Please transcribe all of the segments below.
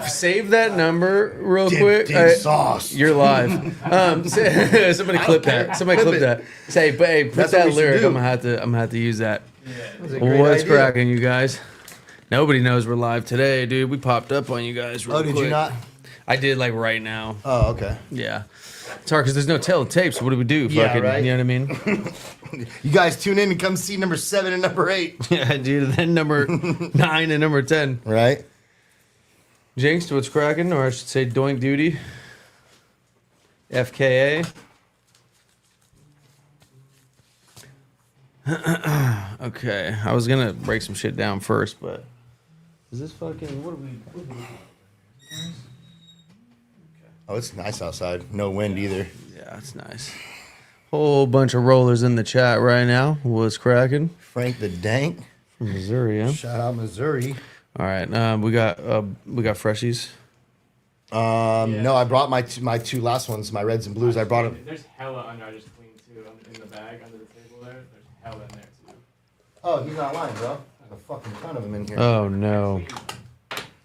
Save that number real quick. Sauce. You're live. Somebody clip that. Somebody clip that. Say, but hey, put that lyric. I'm gonna have to use that. What's cracking, you guys? Nobody knows we're live today, dude. We popped up on you guys real quick. Did you not? I did, like, right now. Oh, okay. Yeah. It's hard because there's no tape, so what do we do? Yeah, Fucking, right? You know what I mean? You guys tune in and come see number 7 and number 8. Yeah, dude. Then number 9 and number 10. Right? Jinxed, what's cracking? Or I should say Doink Duty. FKA. Okay. I was going to break some shit down first, but... Is this fucking... What are we Oh, it's nice outside. No wind either. Yeah, it's nice. Whole bunch of rollers in the chat right now. What's cracking? Frank the Dank. From Missouri, yeah. Shout out Missouri. All right. We got freshies. No, I brought my two last ones, my reds and blues. I brought them. There's hella under. I just cleaned too in the bag under the table there. There's hella in there too. Oh, he's not lying, bro. There's a fucking ton of them in here. Oh no.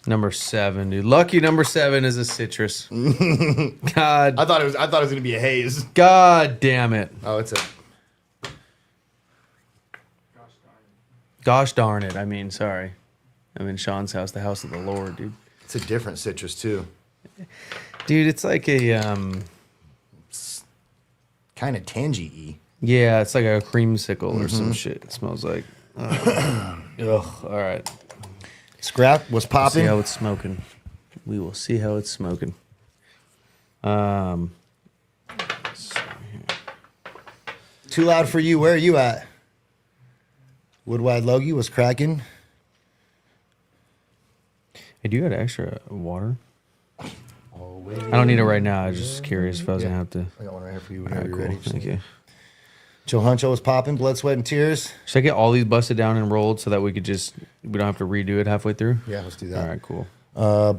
Number 7, dude. Lucky number 7 is a citrus. God. I thought it was gonna be a haze. God damn it. Oh, it's a. Gosh darn it. I mean, sorry. I'm in Sean's house, the house of the Lord, dude. It's a different citrus too. Dude, it's like a Kind of tangy-y. yeah, it's like a creamsicle or some shit. It smells like. Ugh. All right. Scrap was See popping. how it's smoking. We will see how it's smoking. Too loud for you. Where are you at? Woodwide Logie was cracking. Hey, do you got extra water? Oh, wait. I don't need it right now. I was just curious if I was gonna have to. I got one right here for you All whenever right, you're cool. ready. Thank you. Joe Huncho was popping. Blood, sweat, and tears. Should I get all these busted down and rolled so that we don't have to redo it halfway through? Yeah, let's do that. All right, cool.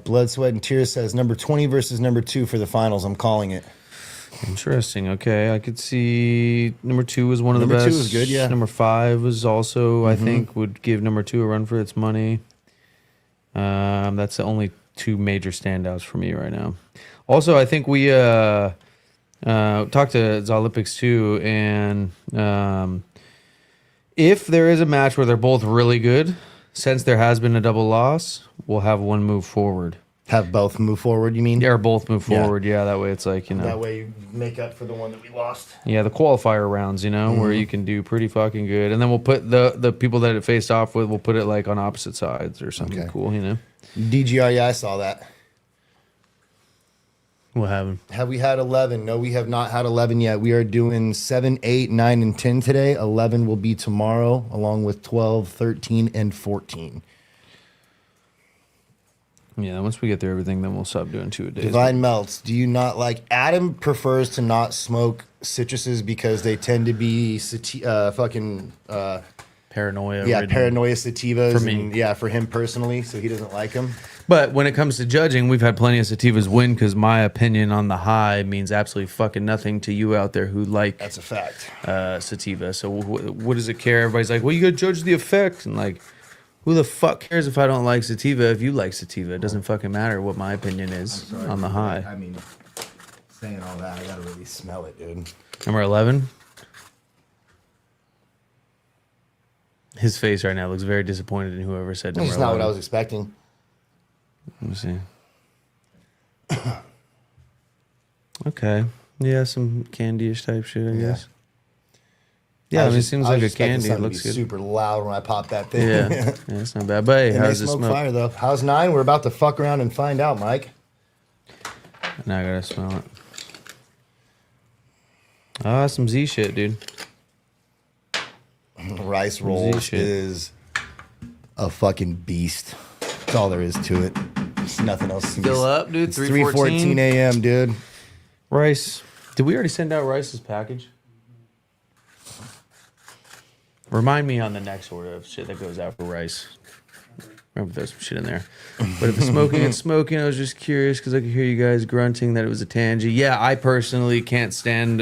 Blood, sweat, and tears says number 20 versus number 2 for the finals. I'm calling it. Interesting. Okay, I could see number 2 was one of the best. Number 2 was good, yeah. Number 5 was also, I think, would give number 2 a run for its money. That's the only 2 major standouts for me right now. Also, I think we talked to Zalympix too, and if there is a match where they're both really good, since there has been a double loss, we'll have one move forward. Have both move forward, you mean? Yeah, or both move Yeah. forward. Yeah, that way it's like, you know. That way you make up for the one that we lost. Yeah, the qualifier rounds, you know, where you can do pretty fucking good. And then we'll put the people that it faced off with, we'll put it like on opposite sides or something cool, you know. DGR, yeah, I saw that. What happened? Have we had 11? No, we have not had 11 yet. We are doing 7, 8, 9, and 10 today. 11 will be tomorrow, along with 12, 13, and 14. Yeah, once we get through everything, then we'll stop doing 2 a day. Divine Melts, do you not like... Adam prefers to not smoke citruses because they tend to be Paranoia. yeah, ridden. paranoia sativas. For me. And, yeah, for him personally, so he doesn't like them. But when it comes to judging, we've had plenty of sativas win because my opinion on the high means absolutely fucking nothing to you out there who like That's a fact. sativa. So what does it care? Everybody's like, well, you got to judge the effect. And like, who the fuck cares if I don't like sativa? If you like sativa, it doesn't fucking matter what my opinion is on the high. I mean, saying all that, I gotta really smell it, dude. Number 11. His face right now looks very disappointed in whoever said number That's 11. not what I was expecting. Let me see. Okay. Yeah, some candy-ish type shit, I guess. Yeah, I mean, it seems like a candy. It looks good. Super loud when I pop that thing. Yeah, yeah, it's not bad. But hey, And how they does it smoke smell? fire though. How's 9? We're about to fuck around and find out, Mike. Now I gotta smell it. Ah, some Z shit, dude. Rice roll shit. is a fucking beast. That's all there is to it. There's nothing else. Still up, dude. It's 3:14 a.m., dude. Rice. Did we already send out Rice's package? Remind me on the next order of shit that goes out for Rice. Remember, there's some shit in there. But if it's smoking, it's smoking. I was just curious because I could hear you guys grunting that it was a tangy. Yeah, I personally can't stand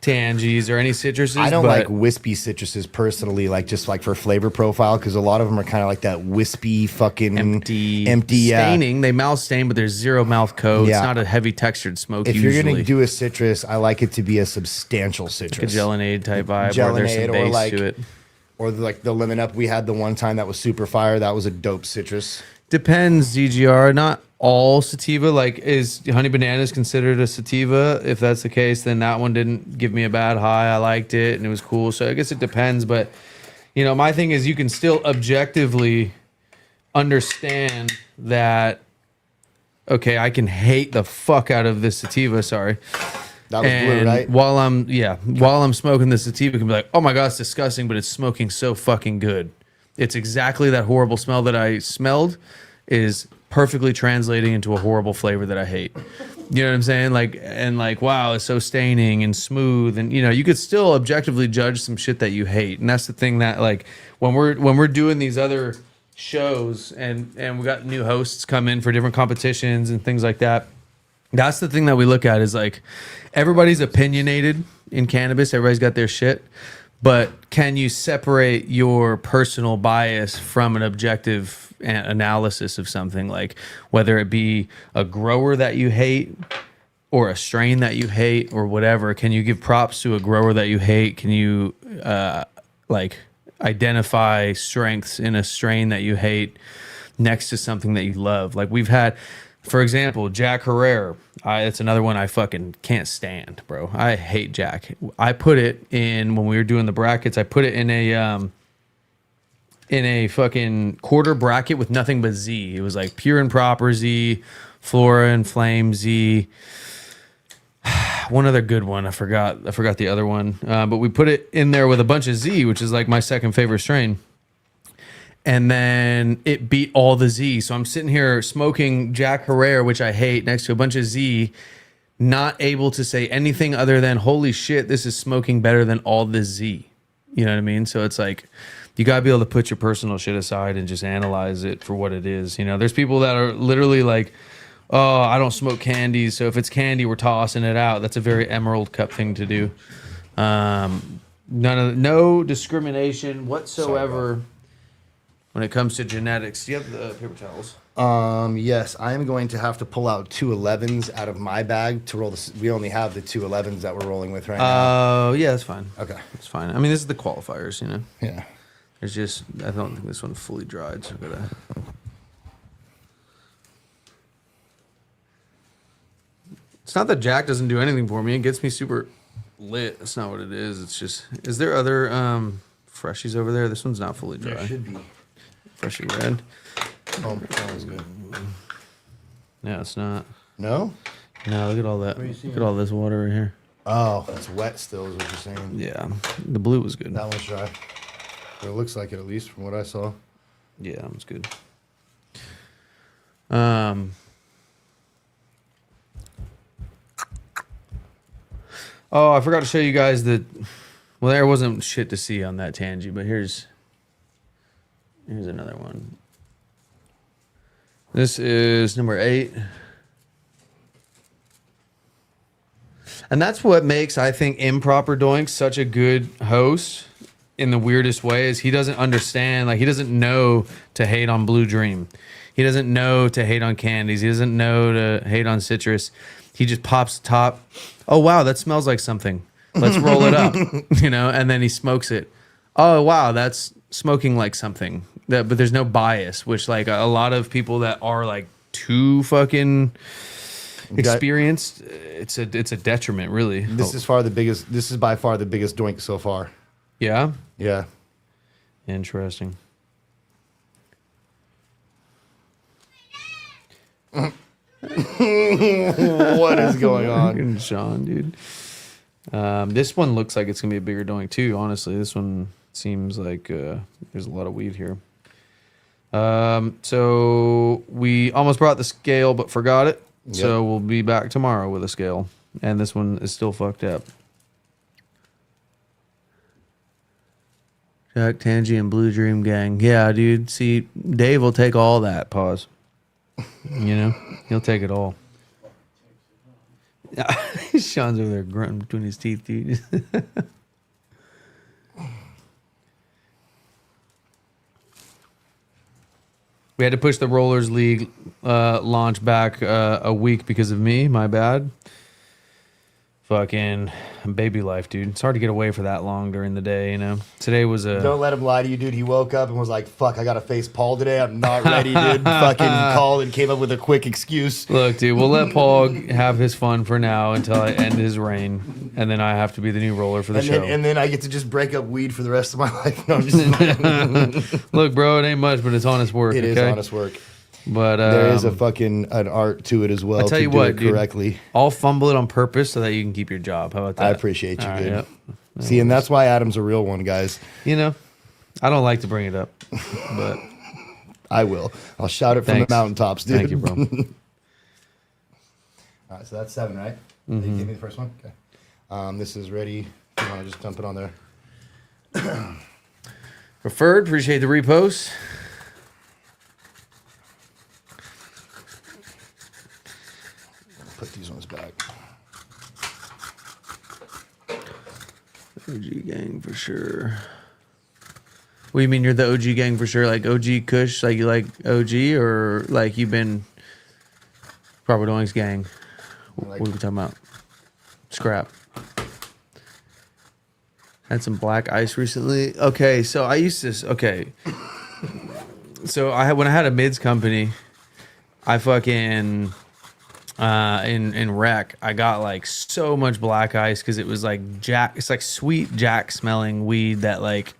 Tangies or any citruses. I don't but like wispy citruses personally, like just like for flavor profile, because a lot of them are kind of like that wispy fucking empty, yeah. staining. They mouth stain, but there's zero mouth coat. Yeah. It's not a heavy textured smoke. If usually. you're gonna do a citrus, I like it to be a substantial citrus, like a gelinade type vibe, where there's some base to it. Or like the lemon up we had the one time that was super fire. That was a dope citrus. Depends, DGR. Not all sativa. Like, is honey bananas considered a sativa? If that's the case, then that one didn't give me a bad high. I liked it and it was cool. So I guess it depends. But my thing is, you can still objectively understand that. Okay, I can hate the fuck out of this sativa. Sorry. That was blue, right? While I'm smoking the sativa, can be like, oh my god, it's disgusting, but it's smoking so fucking good. It's exactly that horrible smell that I smelled is perfectly translating into a horrible flavor that I hate. You know what I'm saying? Like, wow, it's so staining and smooth, and you could still objectively judge some shit that you hate, and that's the thing that like when we're doing these other shows and we got new hosts come in for different competitions and things like that. That's the thing that we look at is like everybody's opinionated in cannabis. Everybody's got their shit. But can you separate your personal bias from an objective analysis of something, like whether it be a grower that you hate or a strain that you hate or whatever? Can you give props to a grower that you hate? Can you like identify strengths in a strain that you hate next to something that you love? Like we've had, for example, Jack Herrera. That's another one I fucking can't stand, bro. I hate Jack. I put it in when we were doing the brackets. I put it in a fucking quarter bracket with nothing but Z. It was like pure and proper Z, Flora and Flame Z. One other good one. I forgot the other one. But we put it in there with a bunch of Z, which is like my second favorite strain. And then it beat all the Z. So I'm sitting here smoking Jack Herrera, which I hate, next to a bunch of Z, not able to say anything other than, holy shit, this is smoking better than all this Z. You know what I mean? So it's like, you got to be able to put your personal shit aside and just analyze it for what it is. There's people that are literally like, oh, I don't smoke candies, so if it's candy, we're tossing it out. That's a very Emerald Cup thing to do. No discrimination whatsoever. When it comes to genetics. Do you have the paper towels? Yes, I am going to have to pull out 211s out of my bag to roll this. We only have the 211s that we're rolling with right now. Oh, yeah, that's fine. Okay. That's fine. I mean, this is the qualifiers, Yeah. There's just, I don't think this one fully dried, so I gotta... It's not that Jack doesn't do anything for me. It gets me super lit. That's not what it is. It's just, is there other freshies over there? This one's not fully dry. There should be. Freshly red. Oh, that was good. No, it's not. No? No, look at all that. Look at all this water right here. Oh, it's wet still is what you're saying. Yeah, the blue was good. That one's dry. But it looks like it, at least from what I saw. Yeah, that one's good. Oh, I forgot to show you guys that. Well, there wasn't shit to see on that Tangy, but here's another one. This is number 8. And that's what makes, I think, Improper Doink such a good host in the weirdest way is he doesn't understand, like he doesn't know to hate on Blue Dream. He doesn't know to hate on candies. He doesn't know to hate on citrus. He just pops the top. Oh, wow, that smells like something. Let's roll it up, and then he smokes it. Oh, wow, that's smoking like something. But there's no bias, which like a lot of people that are like too fucking experienced, it's a detriment, really. This is by far the biggest doink so far. Yeah? Yeah. Interesting. What is going on? Sean, dude. This one looks like it's going to be a bigger doink, too, honestly. This one seems like there's a lot of weed here. So we almost brought the scale, but forgot it. Yep. So we'll be back tomorrow with a scale. And this one is still fucked up. Jack, Tangy, and Blue Dream Gang. Yeah, dude. See, Dave will take all that. Pause. He'll take it all. Sean's over there grunting between his teeth, dude. We had to push the Rollers League launch back a week because of me. My bad. Fucking baby life, dude. It's hard to get away for that long during the day, you know. Today was a... Don't let him lie to you, dude. He woke up and was like, fuck, I got to face Paul today. I'm not ready, dude. Fucking called and came up with a quick excuse. Look, dude, we'll let Paul have his fun for now until I end his reign, and then I have to be the new roller for the show. And then I get to just break up weed for the rest of my life. No, I'm just Look, bro, it ain't much, but it's honest work. It is okay? honest work. But there is an art to it as well. I'll tell you do what, it dude, correctly. I'll fumble it on purpose so that you can keep your job. How about that? I appreciate you, All right, dude. yep. See, and that's why Adam's a real one, guys. You know, I don't like to bring it up, but I will. I'll shout it from the mountaintops, dude. Thank you, bro. All right, so that's 7, right? You gave me the first one? Okay. This is ready. If you want to just dump it on there. Preferred, appreciate the repost. Put these ones back. OG gang for sure. What do you mean you're the OG gang for sure? Like OG Kush, like you like OG, or like you've been Proper Doings gang? What are we talking about? Scrap. Had some black ice recently. Okay, so I used to. Okay, so when I had a mids company, I fucking in rec, I got like so much black ice because it was like Jack. It's like sweet Jack smelling weed that like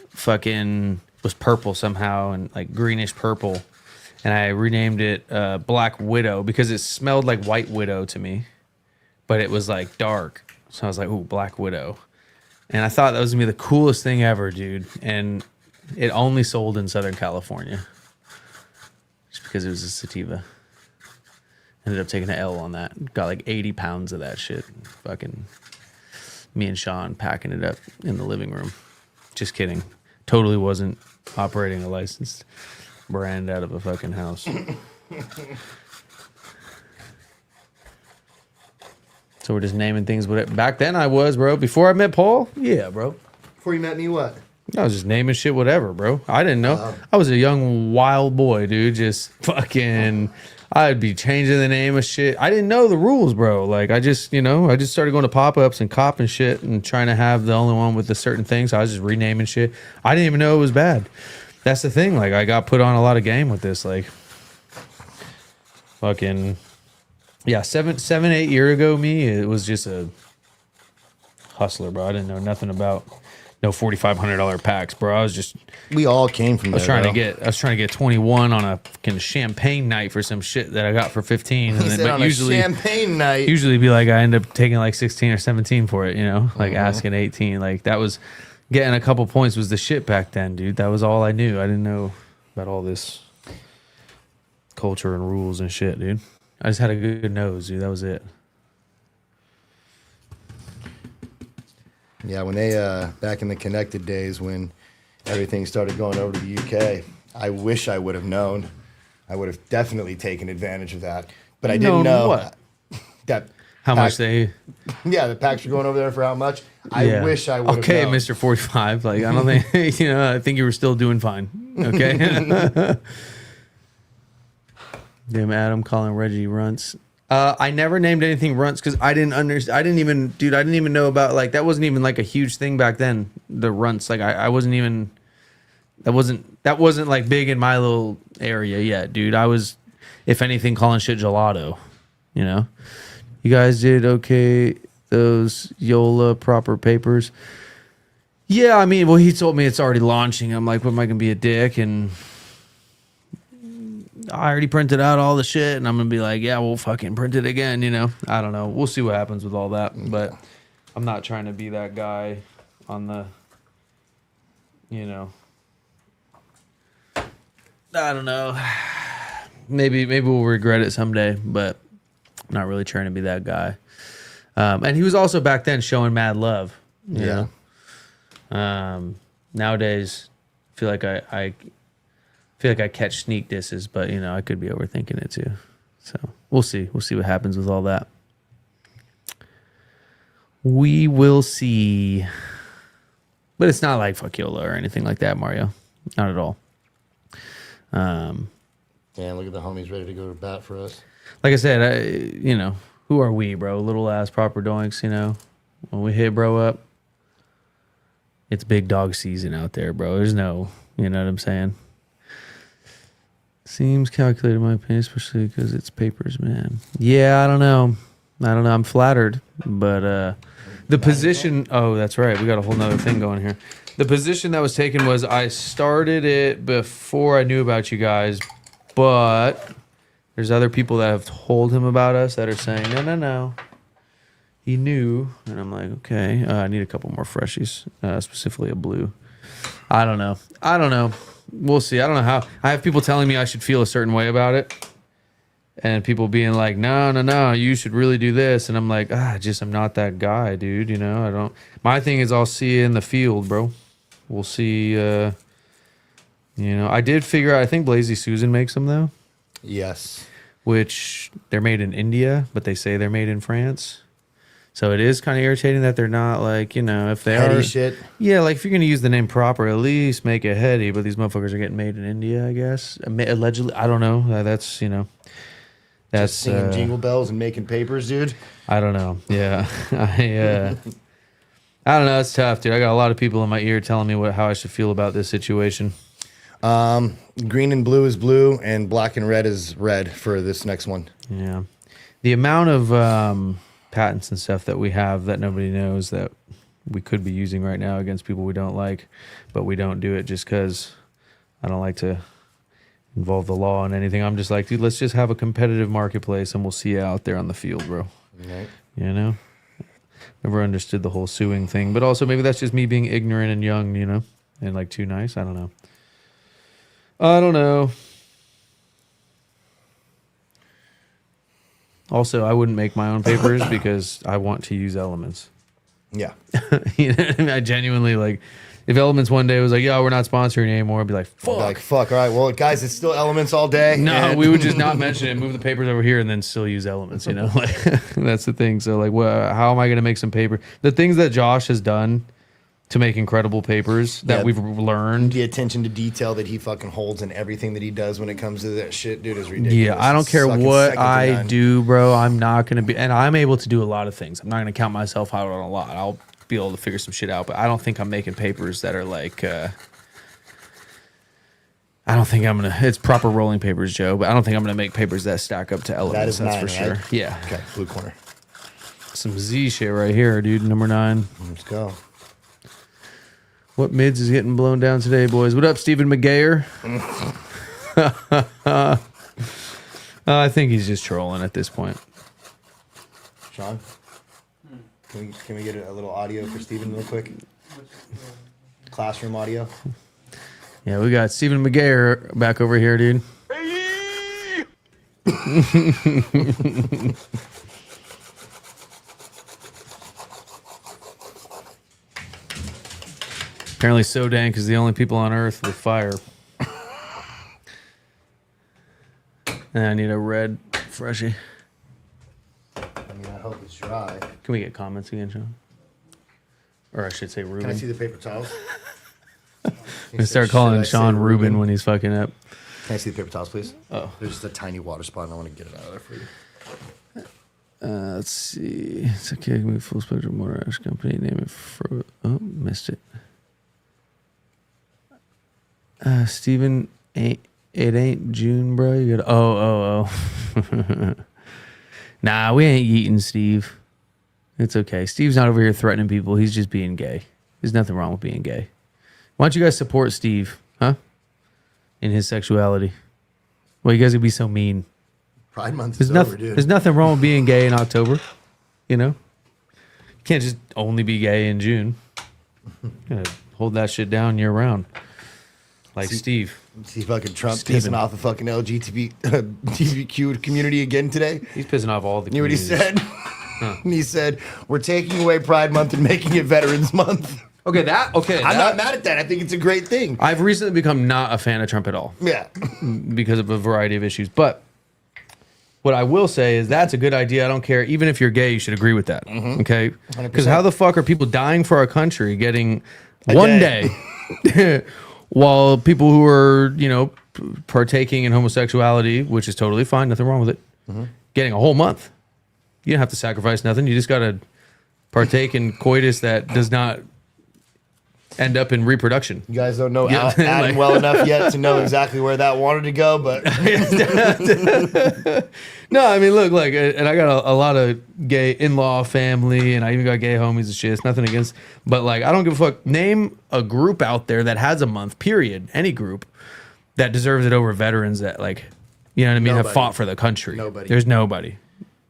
fucking was purple somehow and like greenish purple, and I renamed it Black Widow because it smelled like White Widow to me, but it was like dark. So I was like, ooh, Black Widow. And I thought that was gonna be the coolest thing ever, dude. And it only sold in Southern California just because it was a sativa. Ended up taking an L on that. Got like 80 pounds of that shit. Fucking me and Sean packing it up in the living room. Just kidding. Totally wasn't operating a licensed brand out of a fucking house. So we're just naming things. Back then I was, bro. Before I met Paul, yeah, bro. Before you met me, what? I was just naming shit whatever, bro. I didn't know. I was a young, wild boy, dude. Just fucking... I'd be changing the name of shit. I didn't know the rules, bro. Like, I just started going to pop-ups and copping shit and trying to have the only one with the certain things. So I was just renaming shit. I didn't even know it was bad. That's the thing. Like, I got put on a lot of game with this. Like, fucking, yeah, 8 years ago, me, it was just a hustler, bro. I didn't know nothing about no $4,500 packs, bro. I was just... We all came from there. I was trying to get 21 on a fucking champagne night for some shit that I got for 15. He said on usually, a champagne night. Usually be like I end up taking like 16 or 17 for it, you know? Like asking 18. Like that was getting a couple points was the shit back then, dude. That was all I knew. I didn't know about all this culture and rules and shit, dude. I just had a good nose, dude. That was it. Yeah, when they back in the connected days when everything started going over to the UK, I wish I would have known. I would have definitely taken advantage of that, but I didn't know what? that How much they? Yeah, the packs were going over there for how much? I wish I would have Okay, known. Mr. 45. Like I don't think I think you were still doing fine. Okay. Damn, Adam calling Reggie runts. I never named anything runts because I didn't understand. I didn't even know about like that wasn't even like a huge thing back then. The runts, like I wasn't even. That wasn't like big in my little area yet, dude. I was, if anything, calling shit gelato. You know, you guys did okay. Those Yola proper papers. Yeah, I mean, well, he told me it's already launching. I'm like, what am I gonna be a dick? And I already printed out all the shit, and I'm gonna be like, yeah, we'll fucking print it again. You know, I don't know. We'll see what happens with all that, but I'm not trying to be that guy on the, you know. I don't know. Maybe we'll regret it someday, but I'm not really trying to be that guy. And he was also back then showing mad love. You know? Nowadays, I feel like I catch sneak disses, but you know I could be overthinking it too. So we'll see. We'll see what happens with all that. We will see. But it's not like fuck YOLO or anything like that, Mario. Not at all. Yeah, look at the homies ready to go to bat for us. Like I said, who are we, bro? Little ass proper doinks, When we hit bro up, it's big dog season out there, bro. There's no, you know what I'm saying? Seems calculated in my opinion, especially because it's papers, man. Yeah, I don't know. I'm flattered, but the position. Oh, that's right. We got a whole nother thing going here. The position that was taken was I started it before I knew about you guys, but there's other people that have told him about us that are saying, no. He knew. And I'm like, okay, I need a couple more freshies, specifically a blue. I don't know. We'll see. I don't know how. I have people telling me I should feel a certain way about it. And people being like, no, you should really do this. And I'm like, I'm not that guy, dude. I don't. My thing is I'll see you in the field, bro. We'll see. I did figure out, I think Blazy Susan makes them, though. Yes. Which they're made in India, but they say they're made in France. So it is kind of irritating that they're not like, if they heady are. Shit. Yeah, like if you're going to use the name proper, at least make it heady. But these motherfuckers are getting made in India, I guess. Allegedly. I don't know. That's, That's just singing jingle bells and making papers, dude. I don't know. Yeah. I don't know. It's tough, dude. I got a lot of people in my ear telling me how I should feel about this situation. Green and blue is blue, and black and red is red for this next one. Yeah. The amount of patents and stuff that we have that nobody knows that we could be using right now against people we don't like, but we don't do it just because I don't like to involve the law in anything. I'm just like, dude, let's just have a competitive marketplace and we'll see you out there on the field, bro. Right. Never understood the whole suing thing, but also maybe that's just me being ignorant and young, and like too nice. I don't know. Also, I wouldn't make my own papers because I want to use Elements. Yeah. I genuinely like. If Elements one day was like, "Yo, we're not sponsoring anymore," I'd be like, "Fuck." All right. Well, guys, it's still Elements all day. No, we would just not mention it, move the papers over here, and then still use Elements. Like that's the thing. So, like, how am I going to make some paper? The things that Josh has done to make incredible papers that we've learned. The attention to detail that he fucking holds in everything that he does when it comes to that shit, dude, is ridiculous. Yeah, I don't care what I do, bro. I'm not going to be, and I'm able to do a lot of things. I'm not going to count myself out on a lot. I'll be able to figure some shit out, but I don't think I'm making papers that are like, I don't think I'm going to, it's proper rolling papers, Joe, but I don't think I'm going to make papers that stack up to Elements. That's for sure. Right? Yeah. Okay, blue corner. Some Z shit right here, dude. Number 9. Let's go. What mids is getting blown down today, boys? What up, Stephen McGayer? I think he's just trolling at this point. Sean, can we get a little audio for Stephen real quick? Classroom audio. Yeah, we got Stephen McGayer back over here, dude. Apparently Sodank is the only people on Earth with fire. And I need a red freshie. I mean, I hope it's dry. Can we get comments again, Sean? Or I should say Ruben. Can I see the paper towels? I'm going to start calling Sean Ruben when he's fucking up. Can I see the paper towels, please? Oh. There's just a tiny water spot, and I want to get it out of there for you. Let's see. It's okay. Give me full spectrum motor ash company. Name it for. Oh, missed it. Steven, it ain't June, bro. You got. Oh. Nah, we ain't eating, Steve. It's okay. Steve's not over here threatening people. He's just being gay. There's nothing wrong with being gay. Why don't you guys support Steve, huh? In his sexuality. Well, you guys would be so mean. Pride Month is over, dude. There's nothing wrong with being gay in October. You can't just only be gay in June. You gotta hold that shit down year round. Like Steve. See fucking Trump pissing off the fucking LGBTQ community again today? He's pissing off all the You know what he communities. said? He said, we're taking away Pride Month and making it Veterans Month. Okay. I'm not mad at that. I think it's a great thing. I've recently become not a fan of Trump at all. Yeah. Because of a variety of issues. But what I will say is that's a good idea. I don't care. Even if you're gay, you should agree with that. Okay? 100%. Because how the fuck are people dying for our country getting one day while people who are, partaking in homosexuality, which is totally fine, nothing wrong with it, getting a whole month? You don't have to sacrifice nothing. You just got to partake in coitus that does not end up in reproduction. You guys don't know Yeah, Adam well enough yet to know exactly where that wanted to go, but No, I mean, look, and I got a lot of gay in-law family, and I even got gay homies and shit. It's nothing against, but I don't give a fuck. Name a group out there that has a month, period, any group, that deserves it over veterans that, you know what I mean, have Nobody. fought for the country. Nobody. There's nobody.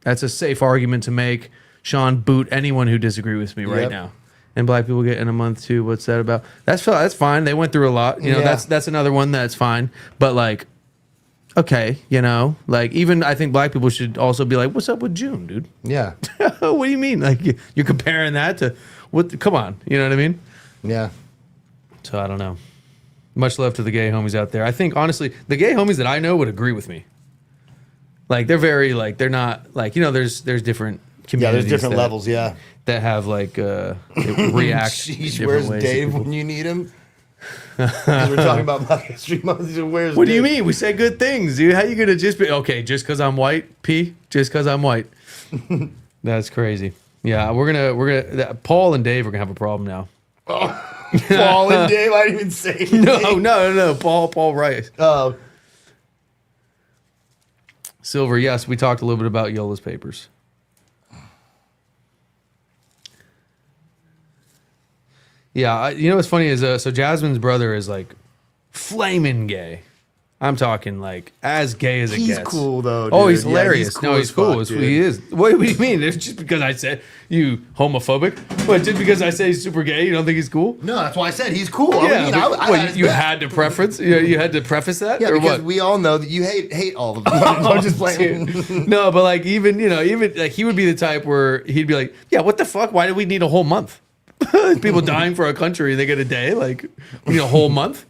That's a safe argument to make. Sean, boot anyone who disagree with me right Yep. now. And black people get in a month too. What's that about? That's fine. They went through a lot. Yeah. That's another one that's fine. But okay, even I think black people should also be like, what's up with June, dude? yeah. What do you mean? You're comparing that to what? Come on, you know what I mean? Yeah. So I don't know. Much love to the gay homies out there. I think honestly, the gay homies that I know would agree with me. They're very they're not there's different communities. Yeah, there's different levels, yeah. that have they react. Sheesh, different where's ways to Dave people. when you need him? 'Cause we're talking about Black History Month. Where's What do you Dave? mean? We say good things, dude. How you gonna just be okay? Just because I'm white, P? Just because I'm white? That's crazy. Yeah, we're gonna. Paul and Dave are gonna have a problem now. Paul and Dave, I didn't even say anything. No. Paul Rice. Oh, Silver. Yes, we talked a little bit about Yola's papers. Yeah, what's funny is so Jasmine's brother is flaming gay. I'm talking as gay as it he's gets. cool though. Oh, dude. he's hilarious. Yeah, No, he's as cool. fuck, It's, dude. he is. What do you mean? It's just because I said you homophobic? But just because I say he's super gay, you don't think he's cool? No, that's why I said he's cool. Yeah. I You had to preference. You had to preface that. yeah, or because what? we all know that you hate all of them. I'm just playing. No, but even he would be the type where he'd be like, yeah, what the fuck? Why do we need a whole month? People dying for our country, they get a day. We need a whole month.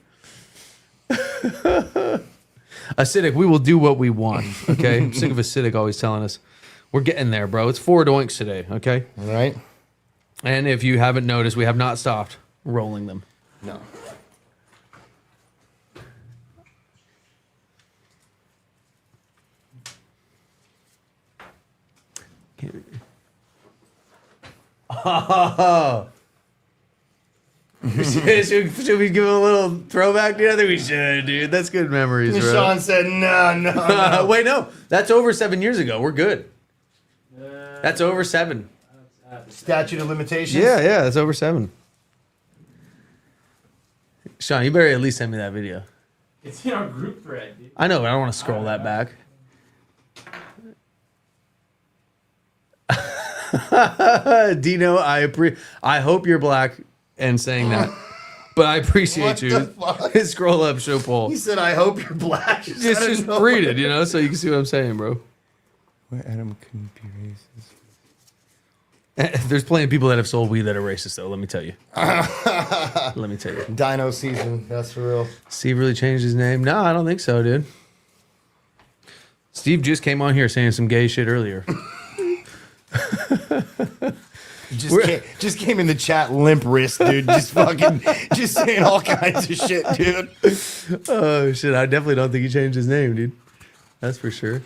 Acidic, we will do what we want. Okay, I'm sick of Acidic always telling us we're getting there, bro. It's 4 doinks today. Okay, All right. and if you haven't noticed, we have not stopped rolling them. No. should we give a little throwback? Dude? I think we should, dude. That's good memories, And bro. Sean said, no. Wait, no, that's over 7 years ago. We're good. Uh, That's over 7. Statute of limitations. Yeah, that's over 7. Sean, you better at least send me that video. It's in our group thread, dude. I know, but I don't want to scroll that back. Dino, I hope you're black and saying that, but I appreciate What you. the fuck? Scroll up, show Paul. He said, I hope you're black. Just read it, so you can see what I'm saying, bro. Where Adam couldn't be racist. There's plenty of people that have sold weed that are racist, though. Let me tell you. Let me tell you. Dino season. That's for real. Steve really changed his name? No, I don't think so, dude. Steve just came on here saying some gay shit earlier. Just came in the chat limp wrist, dude. Just saying all kinds of shit, dude. Oh shit! I definitely don't think he changed his name, dude. That's for sure.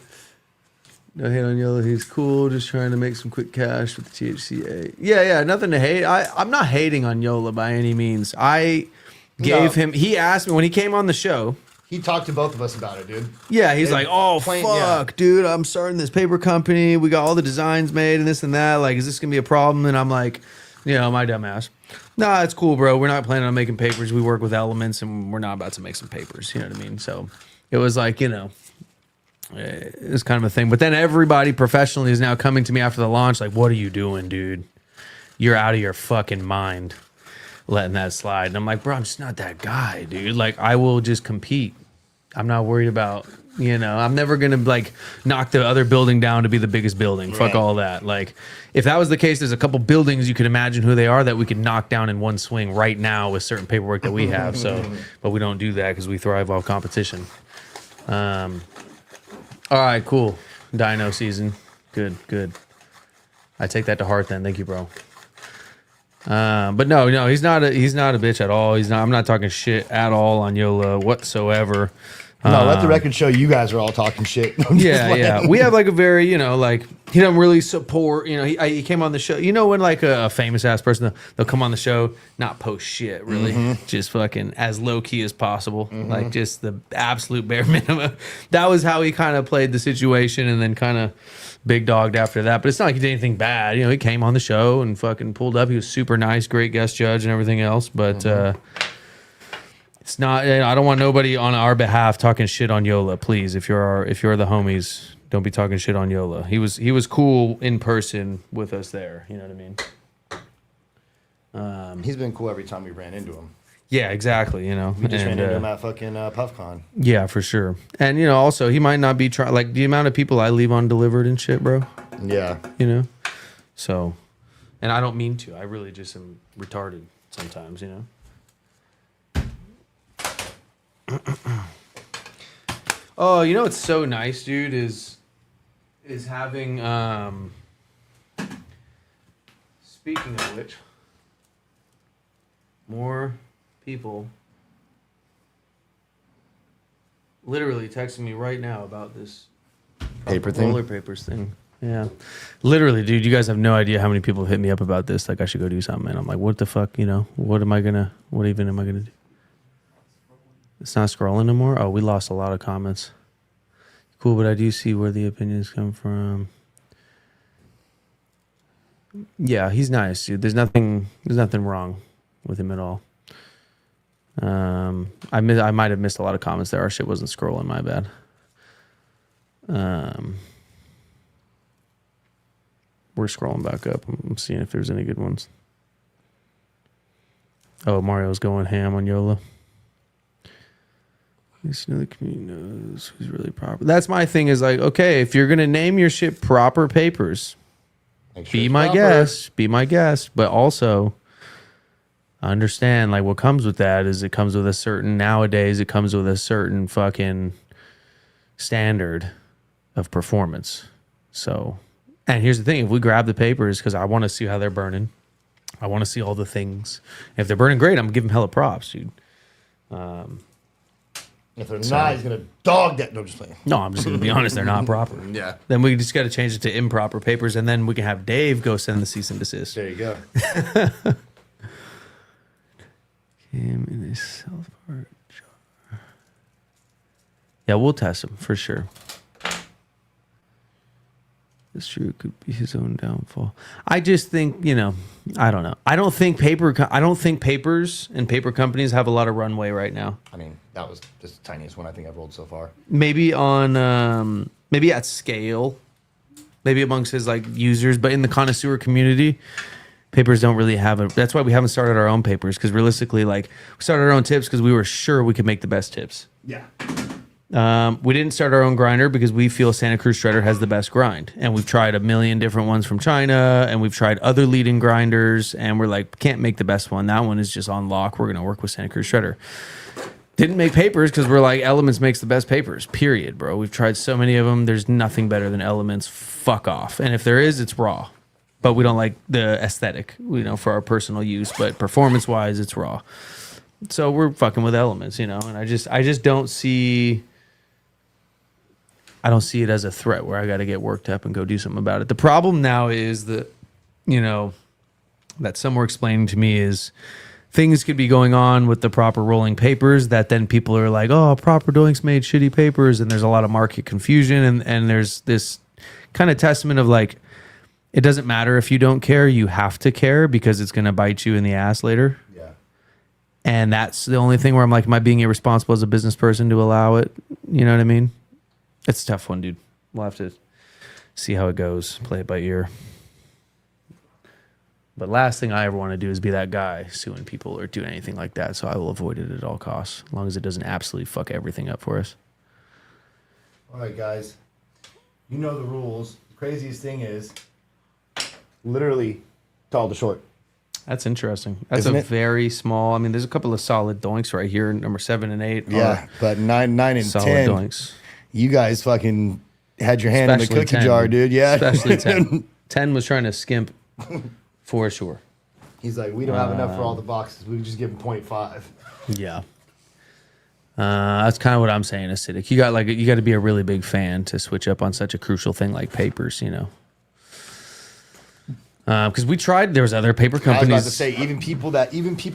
No hate on Yellow. He's cool. Just trying to make some quick cash with the THCA. Yeah. Nothing to hate. I'm not hating on Yola by any means. I gave him. He asked me when he came on the show. He talked to both of us about it, dude. Yeah, he's And like, oh, plain- fuck, dude, I'm starting this paper company. We got all the designs made and this and that. Like, is this going to be a problem? And I'm like, my dumb ass. Nah, it's cool, bro. We're not planning on making papers. We work with elements, and we're not about to make some papers. You know what I mean? So it was like, it's kind of a thing. But then everybody professionally is now coming to me after the launch like, what are you doing, dude? You're out of your fucking mind letting that slide. And I'm like, bro, I'm just not that guy, dude. Like, I will just compete. I'm not worried about, I'm never going to knock the other building down to be the biggest building. Fuck all that. Like, if that was the case, there's a couple buildings you can imagine who they are that we could knock down in one swing right now with certain paperwork that we have. So, but we don't do that because we thrive off competition. All right, cool. Dino season. Good, good. I take that to heart then. Thank you, bro. But no, he's not a bitch at all. I'm not talking shit at all on Yola whatsoever. No, let the record show you guys are all talking shit. Yeah. We have like a very, he doesn't really support, he came on the show. You know, when like a famous ass person, they'll come on the show, not post shit, really. Just fucking as low key as possible. Like just the absolute bare minimum. That was how he kind of played the situation and then kind of big dogged after that. But it's not like he did anything bad. He came on the show and fucking pulled up. He was super nice, great guest judge and everything else. But, it's not. I don't want nobody on our behalf talking shit on Yola. Please, if you're the homies, don't be talking shit on Yola. He was cool in person with us there. You know what I mean? He's been cool every time we ran into him. Yeah, exactly. We just ran into him at fucking PuffCon. Yeah, for sure. And also he might not be trying. Like the amount of people I leave undelivered and shit, bro. Yeah. So, and I don't mean to. I really just am retarded sometimes. Oh, what's so nice, dude, is having speaking of which, more people literally texting me right now about this Paper thing? roller papers thing. Yeah. Literally, dude, you guys have no idea how many people have hit me up about this. Like I should go do something. And I'm like, what the fuck, what even am I gonna do? It's not scrolling anymore? Oh, we lost a lot of comments. Cool, but I do see where the opinions come from. Yeah, he's nice, dude. There's nothing wrong with him at all. I might have missed a lot of comments there. Our shit wasn't scrolling, my bad. We're scrolling back up. I'm seeing if there's any good ones. Oh, Mario's going ham on YOLO. The community knows who's really proper. That's my thing is like, okay, if you're going to name your shit Proper Papers, be my guest. But also understand like what comes with that is it comes with a certain fucking standard of performance. So, and here's the thing. If we grab the papers, because I want to see how they're burning. I want to see all the things. If they're burning great, I'm going to give them hella props, dude. If they're not, he's going to dog that. No, just playing. No, I'm just going to be honest. They're not proper. Yeah. Then we just got to change it to improper papers, and then we can have Dave go send the cease and desist. There you go. Came in a self-part jar. Yeah, we'll test him for sure. It's true. It could be his own downfall. I just think, I don't know. I don't think papers and paper companies have a lot of runway right now. I mean, that was the tiniest one I think I've rolled so far. Maybe on, maybe at scale, maybe amongst his like users, but in the connoisseur community, papers don't really have it. That's why we haven't started our own papers, because realistically, like we started our own tips because we were sure we could make the best tips. Yeah. We didn't start our own grinder because we feel Santa Cruz Shredder has the best grind. And we've tried a million different ones from China, and we've tried other leading grinders, and we're like, can't make the best one. That one is just on lock. We're going to work with Santa Cruz Shredder. Didn't make papers because we're like, Elements makes the best papers, period, bro. We've tried so many of them. There's nothing better than Elements. Fuck off. And if there is, it's raw. But we don't like the aesthetic, for our personal use. But performance-wise, it's raw. So we're fucking with Elements, And I just don't see... I don't see it as a threat where I got to get worked up and go do something about it. The problem now is that, that some were explaining to me is things could be going on with the proper rolling papers that then people are like, oh, Proper Doinks made shitty papers. And there's a lot of market confusion. And there's this kind of testament of like, it doesn't matter if you don't care. You have to care because it's going to bite you in the ass later. Yeah. And that's the only thing where I'm like, am I being irresponsible as a business person to allow it? You know what I mean? It's a tough one, dude. We'll have to see how it goes. Play it by ear. But last thing I ever want to do is be that guy suing people or doing anything like that. So I will avoid it at all costs, as long as it doesn't absolutely fuck everything up for us. All right, guys. You know the rules. The craziest thing is literally tall to short. That's interesting. That's Isn't a it? very small. I mean, there's a couple of solid doinks right here. Number 7 and 8. Yeah, but 9 and solid 10. doinks. You guys fucking had your hand in the Especially cookie 10, jar, dude. Yeah. Especially 10. 10 was trying to skimp for sure. He's like, we don't have enough for all the boxes. We just give him 0.5. Yeah. That's kind of what I'm saying, acidic. You got to be a really big fan to switch up on such a crucial thing like papers, you know. Because we tried, there was other paper companies. I was about to say, even people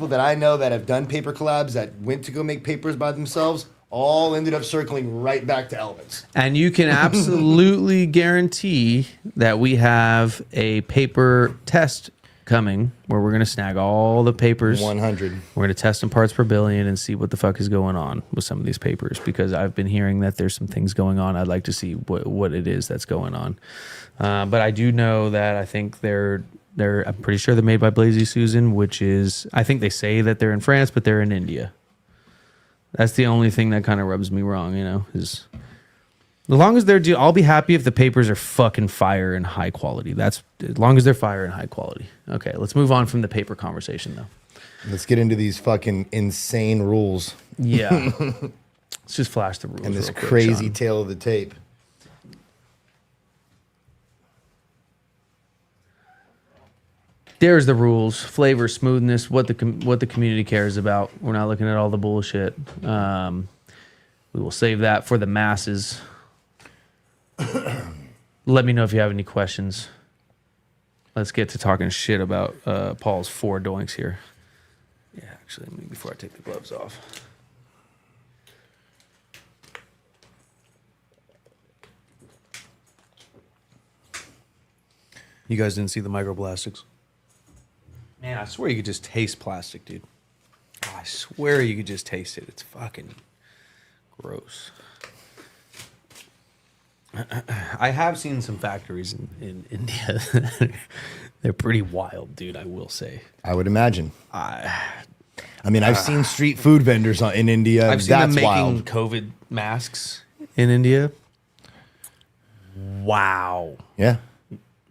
that I know that have done paper collabs that went to go make papers by themselves, all ended up circling right back to Elements. And you can absolutely guarantee that we have a paper test coming where we're going to snag all the papers. 100. We're going to test them parts per billion and see what the fuck is going on with some of these papers, because I've been hearing that there's some things going on. I'd like to see what it is that's going on. But I do know that I think I'm pretty sure they're made by Blazy Susan, which is, I think they say that they're in France, but they're in India. That's the only thing that kind of rubs me wrong, you know, is as long as I'll be happy if the papers are fucking fire and high quality. That's as long as they're fire and high quality. Okay, let's move on from the paper conversation though. Let's get into these fucking insane rules. Yeah. Let's just flash the rules. And this real quick, crazy Sean. tale of the tape. There's the rules: flavor, smoothness, what the community cares about. We're not looking at all the bullshit. We will save that for the masses. Let me know if you have any questions. Let's get to talking shit about Paul's 4 doinks here. Yeah, actually, before I take the gloves off. You guys didn't see the microplastics? Man, I swear you could just taste plastic, dude. Oh, I swear you could just taste it. It's fucking gross. I have seen some factories in India. They're pretty wild, dude, I will say. I would imagine. I mean, I've seen street food vendors in India. I've seen That's them making wild. COVID masks in India. Wow. Yeah.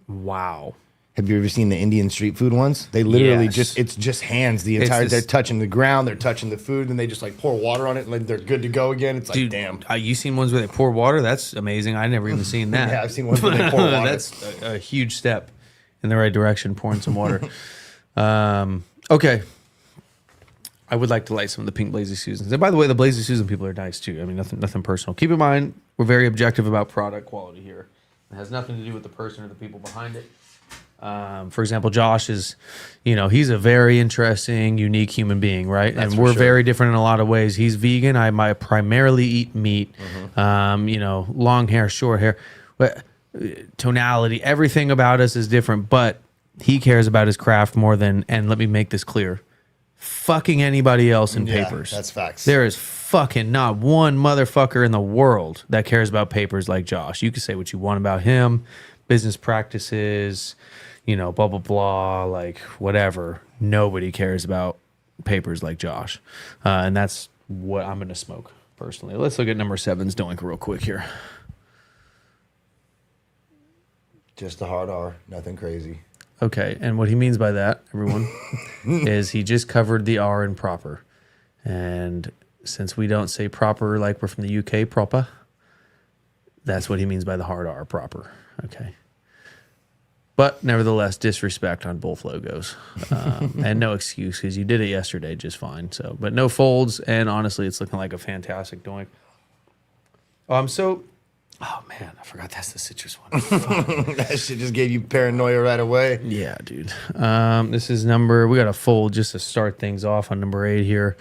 Wow. Have you ever seen the Indian street food ones? They literally Yes. it's just hands the It's entire. this- They're touching the ground. They're touching the food, and they just like pour water on it, and like, they're good to go again. It's like, Dude, damn. you seen ones where they pour water? That's amazing. I never even seen that. Yeah, I've seen ones where they pour water. That's a huge step in the right direction, pouring some water. Okay. I would like to light some of the pink Blazy Susans. And by the way, the Blazy Susan people are nice too. I mean, nothing personal. Keep in mind, we're very objective about product quality here. It has nothing to do with the person or the people behind it. For example, Josh is, he's a very interesting, unique human being, right? That's and for we're sure. very different in a lot of ways. He's vegan. I might primarily eat meat. Long hair, short hair, but tonality, everything about us is different. But he cares about his craft more than, and let me make this clear, fucking anybody else in Yeah, papers. that's facts. There is fucking not one motherfucker in the world that cares about papers like Josh. You can say what you want about him, business practices, blah, blah, blah, like whatever. Nobody cares about papers like Josh. And that's what I'm going to smoke personally. Let's look at number 7's doink real quick here. Just a hard R, nothing crazy. Okay, and what he means by that, everyone, is he just covered the R in proper. And since we don't say proper like we're from the UK, proper, that's what he means by the hard R, proper. Okay. But nevertheless, disrespect on both logos. And no excuse, because you did it yesterday just fine. So, but no folds, and honestly, it's looking like a fantastic doink. Oh man, I forgot that's the citrus one. That shit just gave you paranoia right away. Yeah, dude. This is we got a fold just to start things off on number 8 here.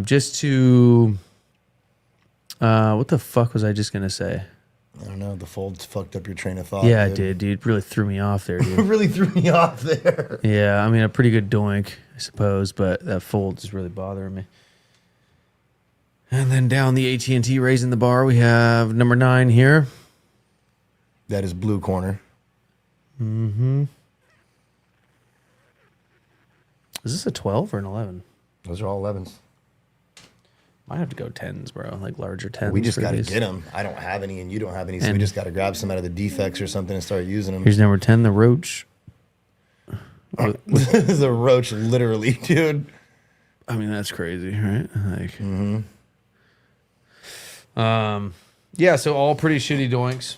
Just to, what the fuck was I just going to say? I don't know. The folds fucked up your train of thought. Yeah, dude. it did, dude. Really threw me off there, It dude. really threw me off there. Yeah, I mean, a pretty good doink, I suppose, but that fold is really bothering me. And then down the AT&T raising the bar, we have number 9 here. That is blue corner. Mm-hmm. Is this a 12 or an 11? Those are all 11s. Might have to go 10s, bro. Like larger 10s. We just for got to these. get them. I don't have any, and you don't have any, so we And- just got to grab some out of the defects or something and start using them. Here's number 10, the Roach. The roach, literally, dude. I mean, that's crazy, right? Like, Yeah, so all pretty shitty doinks.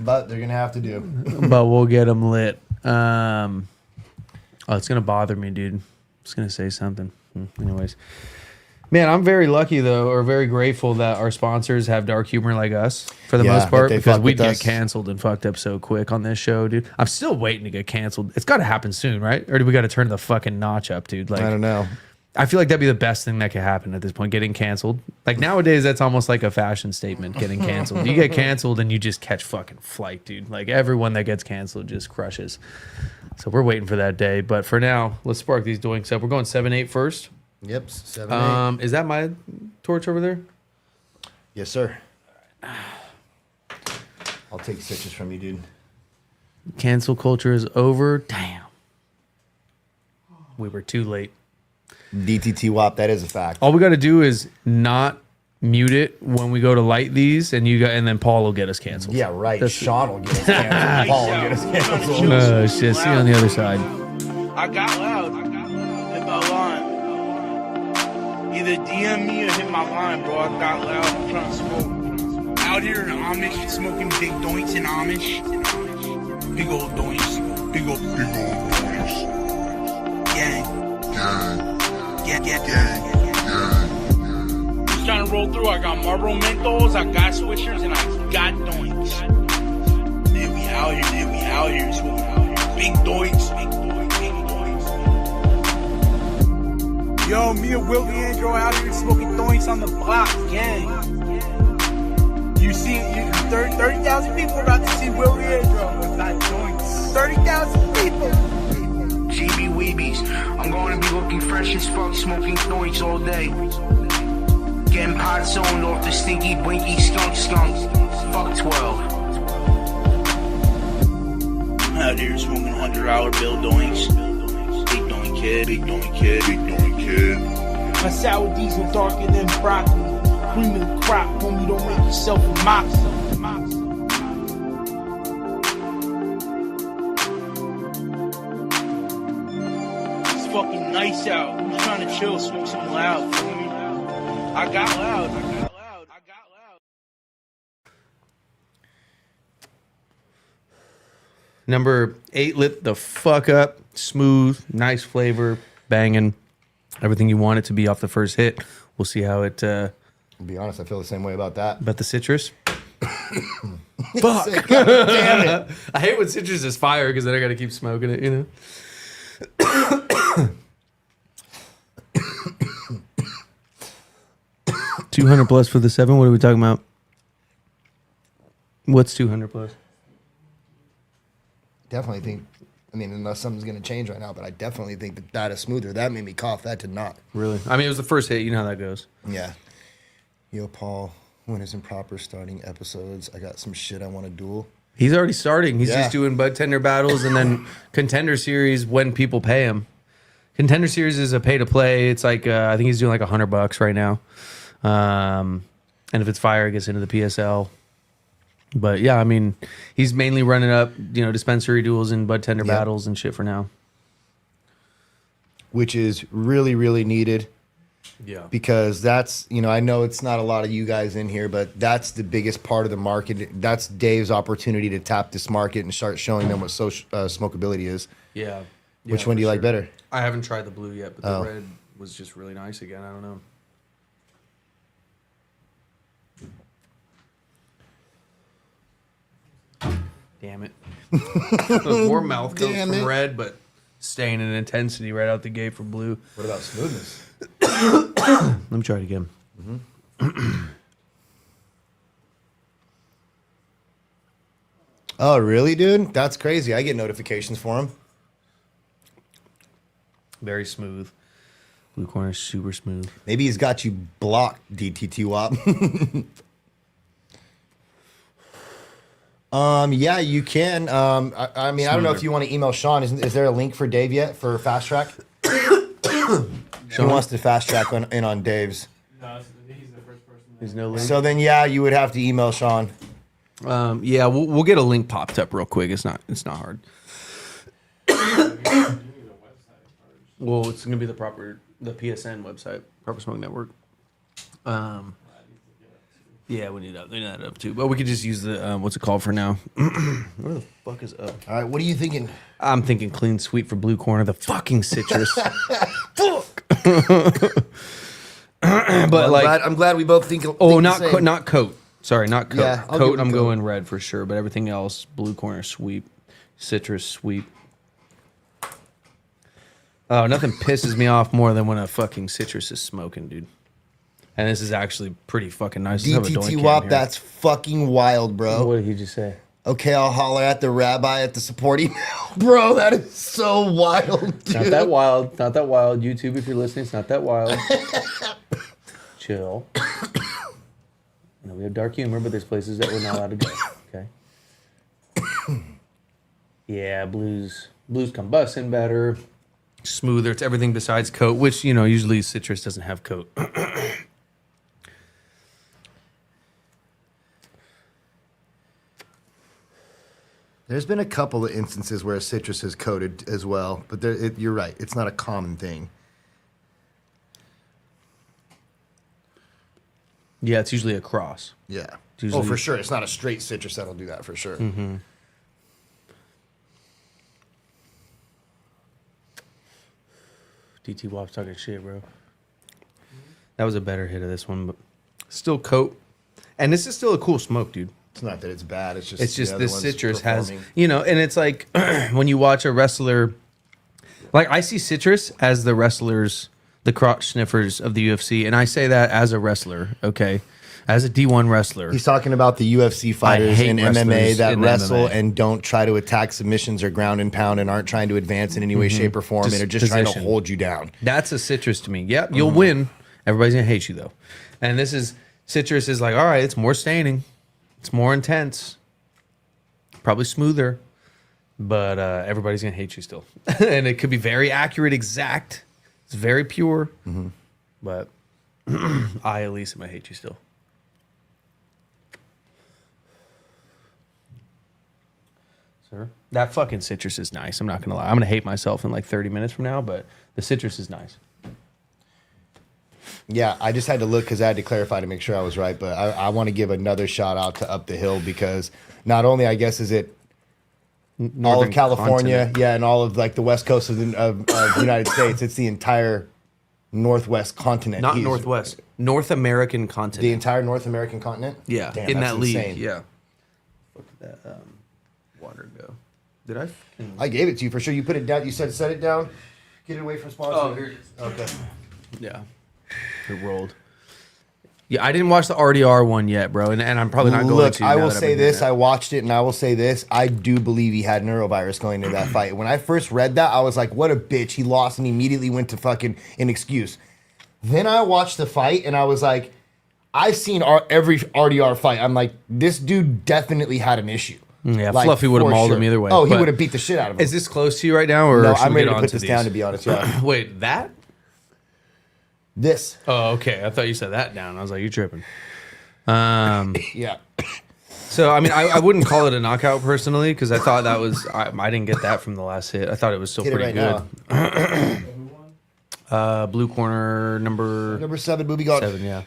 But they're gonna have to do. But we'll get them lit. Oh, it's gonna bother me, dude. It's gonna say something. Anyways, man, I'm very lucky though, or very grateful that our sponsors have dark humor like us for the Yeah, most part, that they because fuck we'd with get us. canceled and fucked up so quick on this show, dude. I'm still waiting to get canceled. It's got to happen soon, right? Or do we got to turn the fucking notch up, dude? Like, I don't know. I feel like that'd be the best thing that could happen at this point, getting canceled. Like nowadays, that's almost like a fashion statement, getting canceled. You get canceled and you just catch fucking flight, dude. Like everyone that gets canceled just crushes. So we're waiting for that day. But for now, let's spark these doinks up. We're going 7-8 first. Yep, 7-8. Is that my torch over there? Yes, sir. I'll take citrus from you, dude. Cancel culture is over. Damn. We were too late. DTT WAP, that is a fact. All we got to do is not mute it when we go to light these, and and then Paul will get us canceled. Yeah, right. That's- Sean will get us canceled. Paul will get us canceled. Oh shit! See you on the other side. I got loud. Hit my line. Either DM me or hit my line, bro. I got loud. I'm trying to smoke. Out here in Amish, smoking big doinks in Amish. Big old doinks. Big old doinks. Gang. Gang. Just trying to roll through. I got Marlboro Menthols, I got Swishers, and I got doinks. Yeah, we out here. Yeah, we out here. Smoking out here. Big doinks. Big doinks. Big doinks. Yo, me and Will Leandro out here smoking doinks on the block, gang. You see, 30,000 people about to see Will Leandro with that doinks. 30,000 people. GB Weebies, I'm going to be looking fresh as fuck, smoking doinks all day. Getting pot zoned off the stinky, blinky skunk. Fuck 12. Out here smoking $100 bill doinks. Big doink kid, big doink kid, big doink kid. My sour diesel darker than broccoli. Cream of the crop, homie, don't make yourself a mopsy. It's fucking nice out. Who's trying to chill, smoke something loud? I got loud. Number 8 lit the fuck up. Smooth, nice flavor, banging. Everything you want it to be off the first hit. We'll see how it. To be honest, I feel the same way about that. About the citrus. Fuck. Damn it. I hate when citrus is fire because then I got to keep smoking it. You know. 200 plus for the 7. What are we talking about? What's 200 plus? Definitely think, unless something's going to change right now, but I definitely think that is smoother. That made me cough. That did not. Really? I mean, it was the first hit. You know how that goes. Yeah. Yo, Paul, when is improper starting episodes? I got some shit I want to duel. He's already starting. He's Yeah. just doing bud tender battles and then contender series when people pay him. Contender series is a pay to play. It's like I think he's doing like $100 right now. And if it's fire, it gets into the PSL. But yeah, I mean, he's mainly running up, dispensary duels and bud tender Yeah. battles and shit for now. Which is really, really needed. Yeah. Because that's, I know it's not a lot of you guys in here, but that's the biggest part of the market. That's Dave's opportunity to tap this market and start showing them what smokability is. Yeah. Which one do you like better? I haven't tried the blue yet, but the Oh. red was just really nice again. I don't know. Damn it. More mouth coat Damn from it. red, but staying in intensity right out the gate for blue. What about smoothness? Let me try it again. Oh, really, dude? That's crazy. I get notifications for him. Very smooth. Blue corner is super smooth. Maybe he's got you blocked, DTT WAP. Yeah, you can. I mean, I don't know if you want to email Sean. Is there a link for Dave yet for Fast Track? He wants to Fast Track in on Dave's. No, he's the first person. There's no link. So then, yeah, you would have to email Sean. Yeah, we'll get a link popped up real quick. It's not hard. Well, it's gonna be the PSN website, Proper Smoke Network. Yeah, we need that up too. But we could just use the what's it called for now? Where the fuck is up? All right, what are you thinking? I'm thinking clean sweep for blue corner. The fucking citrus. Fuck. But I'm glad we both think. Not coat. Sorry, not coat. Yeah, I'll coat. give I'm it going red for sure. But everything else, blue corner sweep, citrus sweep. Oh, nothing pisses me off more than when a fucking citrus is smoking, dude. And this is actually pretty fucking nice. DTT Wop, that's fucking wild, bro. What did he just say? Okay, I'll holler at the rabbi at the support email. Bro, that is so wild, dude. Not that wild. Not that wild. YouTube, if you're listening, it's not that wild. Chill. No, we have dark humor, but there's places that we're not allowed to go. Okay. Yeah, blues combusting better, smoother. It's everything besides coat, which, you know, usually citrus doesn't have coat. There's been a couple of instances where citrus is coated as well, but you're right. It's not a common thing. Yeah, it's usually a cross. Yeah. Usually, for sure. It's not a straight citrus that'll do that for sure. Mm-hmm. DT Wop's talking shit, bro. That was a better hit of this one, but still coat. And this is still a cool smoke, dude. It's not that it's bad. It's just this citrus performing. has, you know, and it's like when you watch a wrestler, like I see citrus as the wrestlers, the crotch sniffers of the UFC. And I say that as a wrestler, okay? As a D1 wrestler. He's talking about the UFC fighters hate in MMA wrestlers that in wrestle MMA. and don't try to attack submissions or ground and pound and aren't trying to advance in any way, shape, or form Just and are just trying to position. hold you down. That's a citrus to me. Yep, you'll win. Everybody's going to hate you, though. And this is, citrus is like, all right, it's more staining. It's more intense. Probably smoother. But everybody's going to hate you still. And it could be very accurate, exact. It's very pure. But I, at least, am going to hate you still. Sir? That fucking citrus is nice. I'm not going to lie. I'm going to hate myself in like 30 minutes from now, but the citrus is nice. Yeah, I just had to look because I had to clarify to make sure I was right. But I want to give another shout out to Up the Hill because not only, I guess, is it all Northern of California, continent. yeah, and all of like the west coast of the United States. It's the entire Northwest continent. Not Northwest. North American continent. The entire North American continent? Yeah, Damn, in that's that league. insane. Yeah. Look at that water go. Did I? I gave it to you for sure. You put it down. You said set it down. Get it away from sponsor. Oh, here it is. Okay. Yeah. It rolled. Yeah, I didn't watch the RDR one yet, bro, and I'm probably not going Look, to. I now will that I've say been hearing this. it. I watched it, and I will say this. I do believe he had neurovirus going into that fight. When I first read that, I was like, what a bitch. He lost and immediately went to fucking an excuse. Then I watched the fight, and I was like, I've seen every RDR fight. I'm like, this dude definitely had an issue. Yeah, Like, Fluffy would have for mauled sure. him either way. Oh, he but would have beat the shit out of him. Is this close to you right now, or No, should I'm we ready get to on put to this these? down, to be honest. Yeah. Wait, that? This. Oh, okay. I thought you said that down. I was like, you're tripping. Yeah. So, I mean, I wouldn't call it a knockout personally because I thought that was I didn't get that from the last hit. I thought it was still Hit it pretty right good. now. Blue corner Number 7, Booby God. 7, yeah.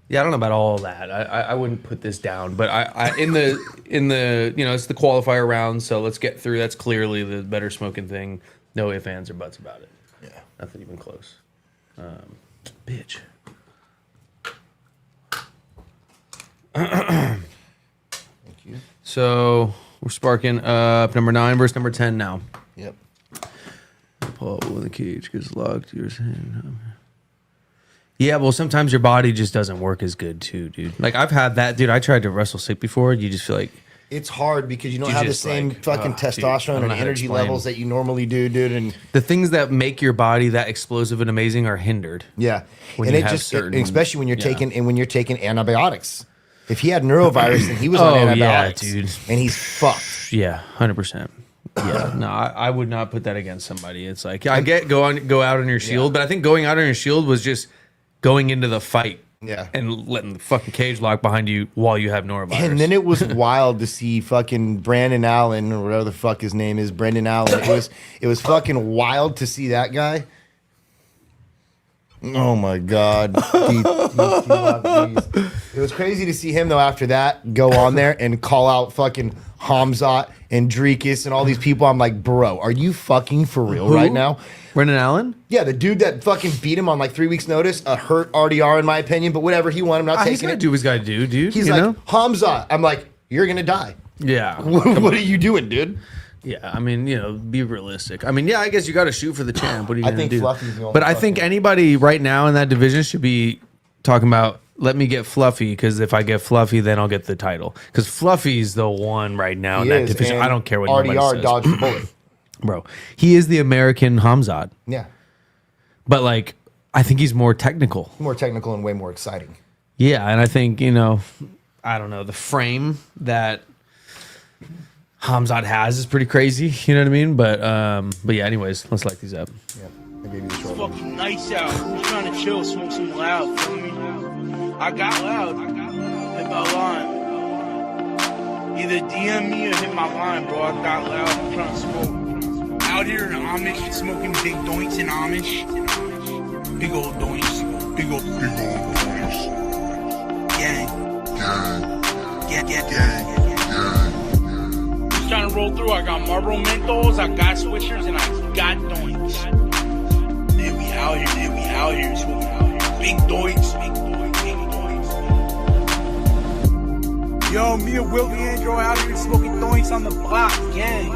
Yeah, I don't know about all that. I wouldn't put this down, but I in the you know, it's the qualifier round, so let's get through. That's clearly the better smoking thing. No ifs, ands, or buts about it. Yeah. Nothing even close. Bitch. Thank you. So we're sparking up number 9 versus number 10 now. Yep. Pull up when the cage gets locked. Yours. Yeah, well, sometimes your body just doesn't work as good too, dude. Like I've had that, dude. I tried to wrestle sick before. You just feel like It's hard because you don't You have the just, same like, fucking dude, I testosterone don't know and how to energy explain. levels that you normally do, dude. And the things that make your body that explosive and amazing are hindered. yeah, When and you it have just certain- especially when you're yeah. taking antibiotics. If he had neurovirus, then he was on Oh, yeah, antibiotics, dude. and he's fucked. Yeah, 100%. Yeah, no, I would not put that against somebody. It's like I get go out on your shield, but I think going out on your shield was just going into the fight. Yeah. And letting the fucking cage lock behind you while you have norovirus. And then it was wild to see fucking Brandon Allen or whatever the fuck his name is, Brendan Allen. It was fucking wild to see that guy Oh my God. It was crazy to see him though after that go on there and call out fucking Hamzat and Dreekis and all these people. I'm like, bro, are you fucking for real right now? Brendan Allen? Yeah, the dude that fucking beat him on like 3 weeks' notice, a hurt RDR in my opinion, but whatever, he won. I'm not He's taking gonna it. do what he's gotta do, dude. He's you like, know? Hamzat. I'm like, you're gonna die. Yeah. What are you doing, dude? Yeah, I mean, be realistic. I mean, yeah, I guess you got to shoot for the champ. What are you I gonna think do? Fluffy's the only But I think anybody right now in that division should be talking about, let me get Fluffy, because if I get Fluffy, then I'll get the title. Because Fluffy's the one right now in that division. I don't care what nobody RDR says. dodged the bullet. Bro, he is the American Hamzat. Yeah, But, like, I think he's more technical. more technical and way more exciting. Yeah, and I think, I don't know, the frame that Hamzat has is pretty crazy. You know what I mean? But yeah, anyways, let's light these up. Yeah, I gave you the It's short one. fucking nice out. Who's trying to chill, smoke some loud? Feel me? I got loud. Hit my line. Either DM me or hit my line, bro. I got loud. I'm trying to smoke. Out here in Amish, smoking big doinks in Amish. Big old doinks. Big old doinks. Gang. Gang. Just trying to roll through. I got Marlboro Menthols, I got Swishers, and I got doinks. Yeah, we out here. Smoking out here. Big doinks. Yo, me and Willie Andrew out here smoking doinks on the block, gang.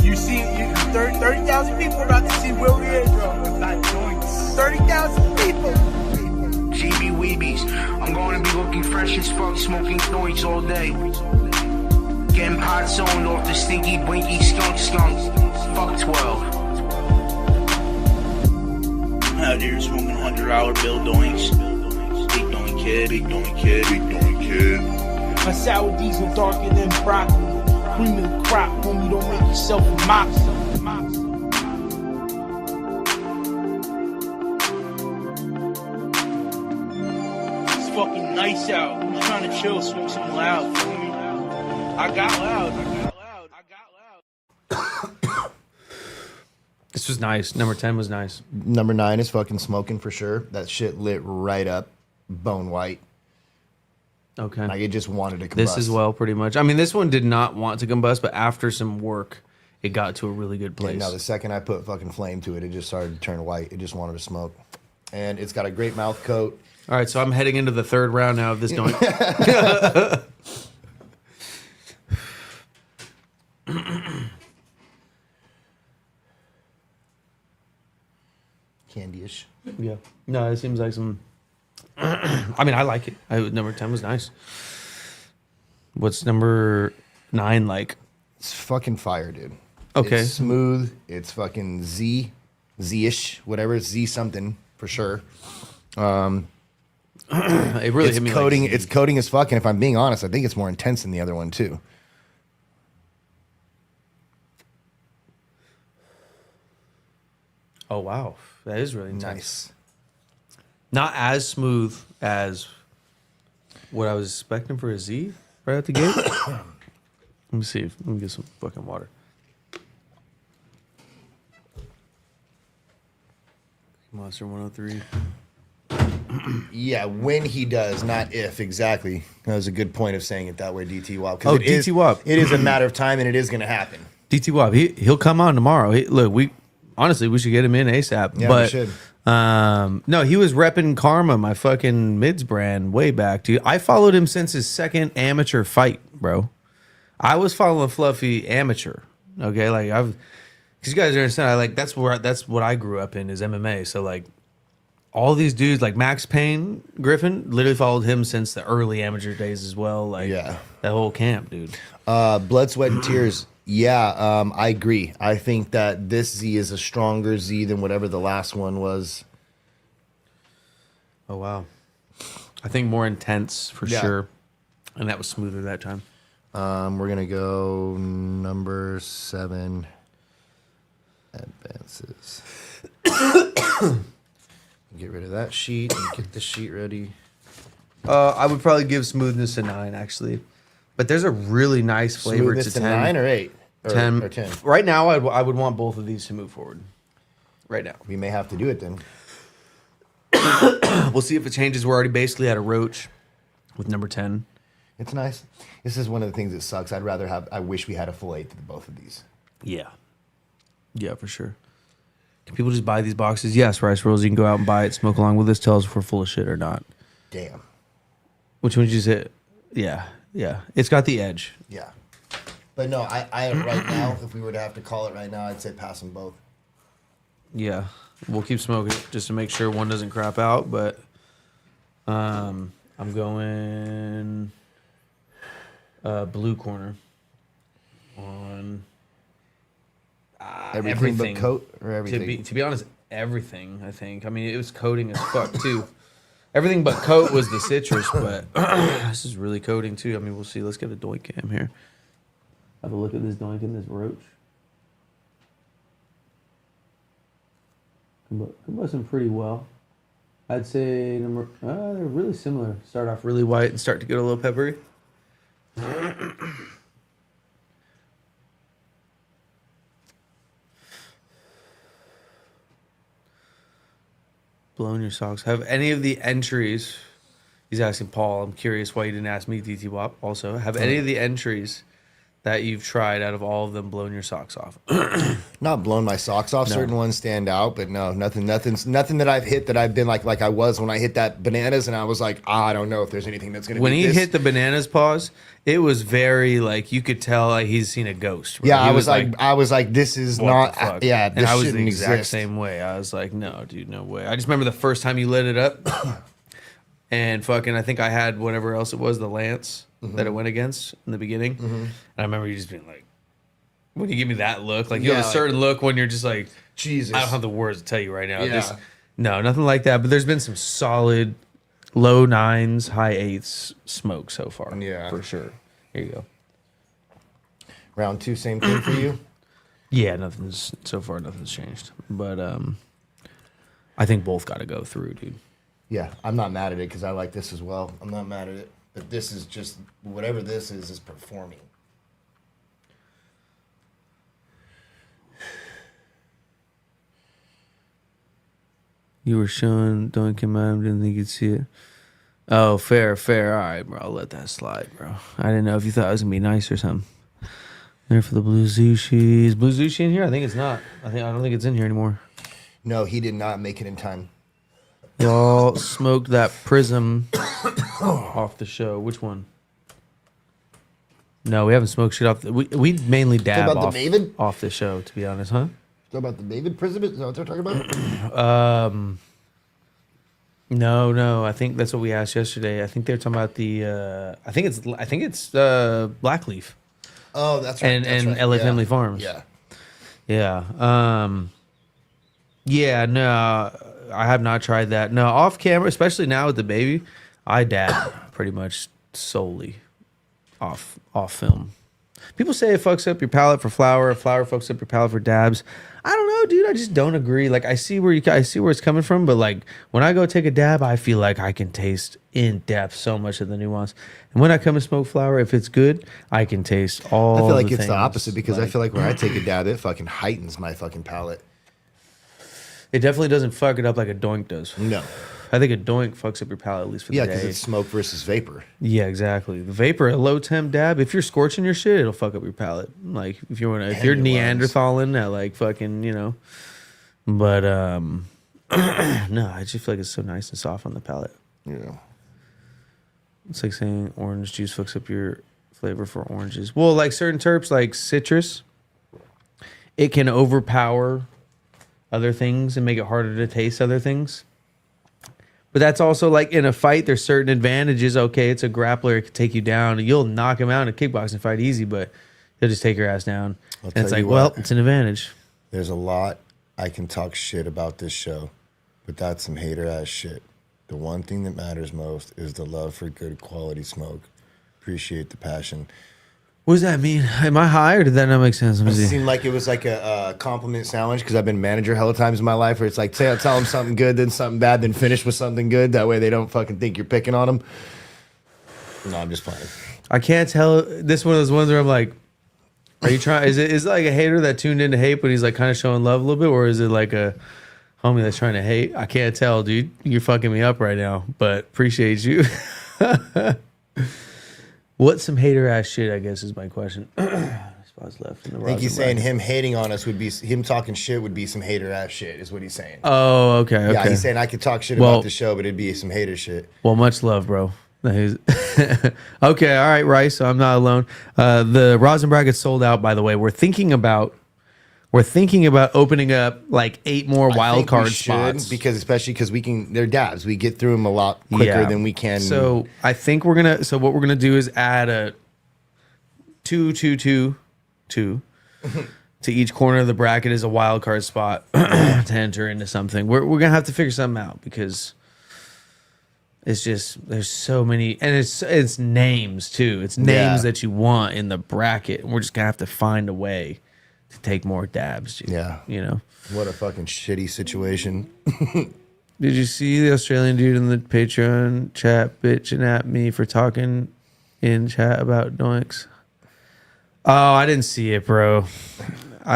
You see, 30,000 people about to see Willie Andrew. Not doinks. 30,000 people. GB Weebies, I'm going to be looking fresh as fuck, smoking joints all day. Getting pot zoned off the stinky, blinky, skunk. Fuck 12. Out here smoking $100 bill doinks. Big doink kid. My sour diesel darker than broccoli. Cream of the crop, homie, don't make yourself a mobster. It's fucking nice out. Who's trying to chill, smoke some loud? Feel me? I got loud. This was nice. Number 10 was nice. Number 9 is fucking smoking for sure. That shit lit right up, bone white. Okay. Like it just wanted to combust. This as well, pretty much. I mean, this one did not want to combust, but after some work, it got to a really good place. No, the second I put fucking flame to it, it just started to turn white. It just wanted to smoke. And it's got a great mouth coat. All right, so I'm heading into the third round now of this joint. Candy-ish. Yeah. No, it seems like some. I mean, I like it. Number 10 was nice. What's number 9 like? It's fucking fire, dude. Okay. It's smooth. It's fucking Z-ish, whatever. It's Z something for sure. It really It's hit me. coating. Like, It's coating as fuck. And if I'm being honest, I think it's more intense than the other one too. oh wow, that is really intense. Nice. Not as smooth as what I was expecting for a Z right out the gate. Let me see. Let me get some fucking water. Monster 103. Yeah, when he does, not if. Exactly. That was a good point of saying it that way, DT Wop. Oh, DT Wop. It is a matter of time, and it is going to happen. DT Wop, he'll come on tomorrow. Look, we should get him in ASAP. Yeah, but, we should. No, he was repping Karma, my fucking mids brand, way back, dude. I followed him since his second amateur fight, bro. I was following Fluffy amateur. Okay, like because you guys understand, that's what I grew up in is MMA. So like all these dudes like Max Payne Griffin literally followed him since the early amateur days as well. Like Yeah. that whole camp, dude. Blood, Sweat, and Tears. Yeah, I agree. I think that this Z is a stronger Z than whatever the last one was. Oh wow, I think more intense for Yeah. sure, and that was smoother that time. We're gonna go number 7. Advances. Get rid of that sheet and get the sheet ready. I would probably give smoothness a 9 actually, but there's a really nice flavor Smoothness to to 10. 9 or 8? Or 10. Or 10. Right now, I would want both of these to move forward. Right now. We may have to do it then. We'll see if it changes. We're already basically at a roach with number 10. It's nice. This is one of the things that sucks. I wish we had a full 8th of both of these. Yeah. Yeah, for sure. Can people just buy these boxes? Yes, Rice Rolls. You can go out and buy it, smoke along with us, tell us if we're full of shit or not. Damn. Which one did you say? Yeah, yeah. It's got the edge. Yeah. But no, I right now, if we were to have to call it right now, I'd say pass them both. Yeah. We'll keep smoking just to make sure one doesn't crap out, but I'm going blue corner on Everything but coat or everything? To be honest, everything, I think. I mean, it was coating as fuck, too. Everything but coat was the citrus, but this is really coating, too. I mean, we'll see. Let's get a doink cam here. Have a look at this doink and this roach. Combusting pretty well. I'd say they're really similar. Start off really white and start to get a little peppery. Blowing your socks. Have any of the entries? He's asking Paul. I'm curious why you didn't ask me, DT Wop. Also, have any of the entries that you've tried out of all of them blown your socks off? Not blown my socks off. No. Certain ones stand out, but no, nothing that I've hit that I've been like I was when I hit that bananas, and I was like, I don't know if there's anything that's gonna. When beat he this. hit the bananas pause, it was very like you could tell like he's seen a ghost. Bro. Yeah, He I was like, this is what not. the fuck? Yeah, and this I was the shouldn't exact exist. same way. I was like, no, dude, no way. I just remember the first time you lit it up, and fucking, I think I had whatever else it was, the Lance that it went against in the beginning, and I remember you just being like, when you give me that look, like you have a certain look when you're just like, Jesus, I don't have the words to tell you right now. Yeah. No, nothing like that. But there's been some solid low 9s, high 8s smoke so far. Yeah. For sure. Here you go. Round 2, same thing for you. Yeah, nothing's changed. But I think both got to go through, dude. Yeah, I'm not mad at it because I like this as well. I'm not mad at it, but this is just whatever this is performing. You were showing Don't Come Out, didn't think you'd see it. Oh, fair. All right, bro. I'll let that slide, bro. I didn't know if you thought it was gonna be nice or something. There for the blue sushi. Is blue sushi in here? I think it's not. I don't think it's in here anymore. No, he did not make it in time. Y'all smoked that prism off the show. Which one? No, we haven't smoked shit off. We mainly dab about the Maven? off the show, to be honest, huh? Talk about the David Prism? Is that what they're talking about? No. I think that's what we asked yesterday. I think they're talking about the. I think it's Blackleaf Oh, that's right. and that's right. LA Yeah. Family Farms. Yeah. Yeah. Yeah. No, I have not tried that. No, off camera, especially now with the baby, I dab pretty much solely off film. People say it fucks up your palate for flour. Flour fucks up your palate for dabs. I don't know, dude. I just don't agree. Like I see where it's coming from, but like when I go take a dab, I feel like I can taste in depth so much of the nuance. And when I come to smoke flour, if it's good, I can taste all. I feel like the it's the things. opposite because I feel like when I take a dab, it fucking heightens my fucking palate. It definitely doesn't fuck it up like a doink does. No. I think a doink fucks up your palate at least for Yeah, the because day. it's smoke versus vapor. Yeah, exactly. The vapor, a low temp dab. If you're scorching your shit, it'll fuck up your palate. Like if you're And your lungs. Neanderthaling at like fucking, you know. But no, I just feel like it's so nice and soft on the palate. Yeah. It's like saying orange juice fucks up your flavor for oranges. Well, like certain terps, like citrus, it can overpower other things and make it harder to taste other things. But that's also like in a fight, there's certain advantages. Okay, it's a grappler, it can take you down. You'll knock him out in a kickboxing fight easy, but he'll just take your ass down. I'll And it's tell like, you well, what. it's an advantage. There's a lot I can talk shit about this show, but that's some hater ass shit. The one thing that matters most is the love for good quality smoke. Appreciate the passion. What does that mean? Am I high or did that not make sense? Let me It see. seemed like it was like a compliment sandwich because I've been manager hella times in my life where it's like tell them something good, then something bad, then finish with something good. That way they don't fucking think you're picking on them. No, I'm just playing. I can't tell. This one of those ones where I'm like, are you trying? Is it like a hater that tuned into hate, but he's like kind of showing love a little bit, or is it like a homie that's trying to hate. I can't tell, dude. You're fucking me up right now, but appreciate you. What's some hater ass shit, I guess, is my question. Spots left in the I think he's rosin saying bracket. him hating on us would be him talking shit would be some hater ass shit is what he's saying. Oh, okay. Yeah, he's saying I could talk shit about the show, but it'd be some hater shit. Well, much love, bro. Okay, all right, Rice. So I'm not alone. The rosin bracket's sold out, by the way. We're thinking about opening up like 8 more I wild think we card should, spots because they're dabs. We get through them a lot quicker than we can. So I think what we're gonna do is add a 2 to each corner of the bracket as a wild card spot to enter into something. We're gonna have to figure something out because it's just there's so many, and it's names too. It's names that you want in the bracket. We're just gonna have to find a way to take more dabs, dude. Yeah. You know. What a fucking shitty situation. Did you see the Australian dude in the Patreon chat bitching at me for talking in chat about doinks? Oh, I didn't see it, bro.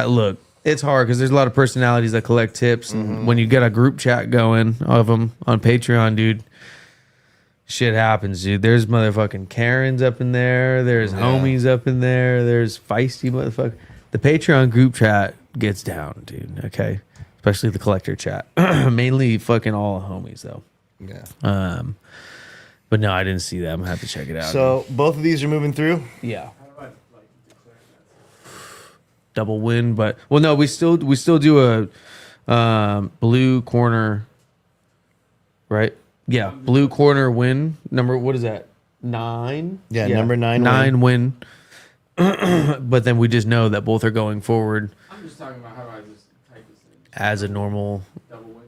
Look, it's hard because there's a lot of personalities that collect tips, and when you get a group chat going of them on Patreon, dude, shit happens, dude. There's motherfucking Karens up in there. There's homies up in there. There's feisty motherfuckers. The Patreon group chat gets down, dude. Okay, especially the collector chat. Mainly fucking all homies though. Yeah. But no, I didn't see that. I'm gonna have to check it out. So both of these are moving through. yeah, How do I like declare that? double win. But well, no, we still do a blue corner, right? Yeah, blue corner win number. What is that? 9. Yeah, number 9 9 win. But then we just know that both are going forward I'm just talking about how do I just type this in. as a normal. Double win.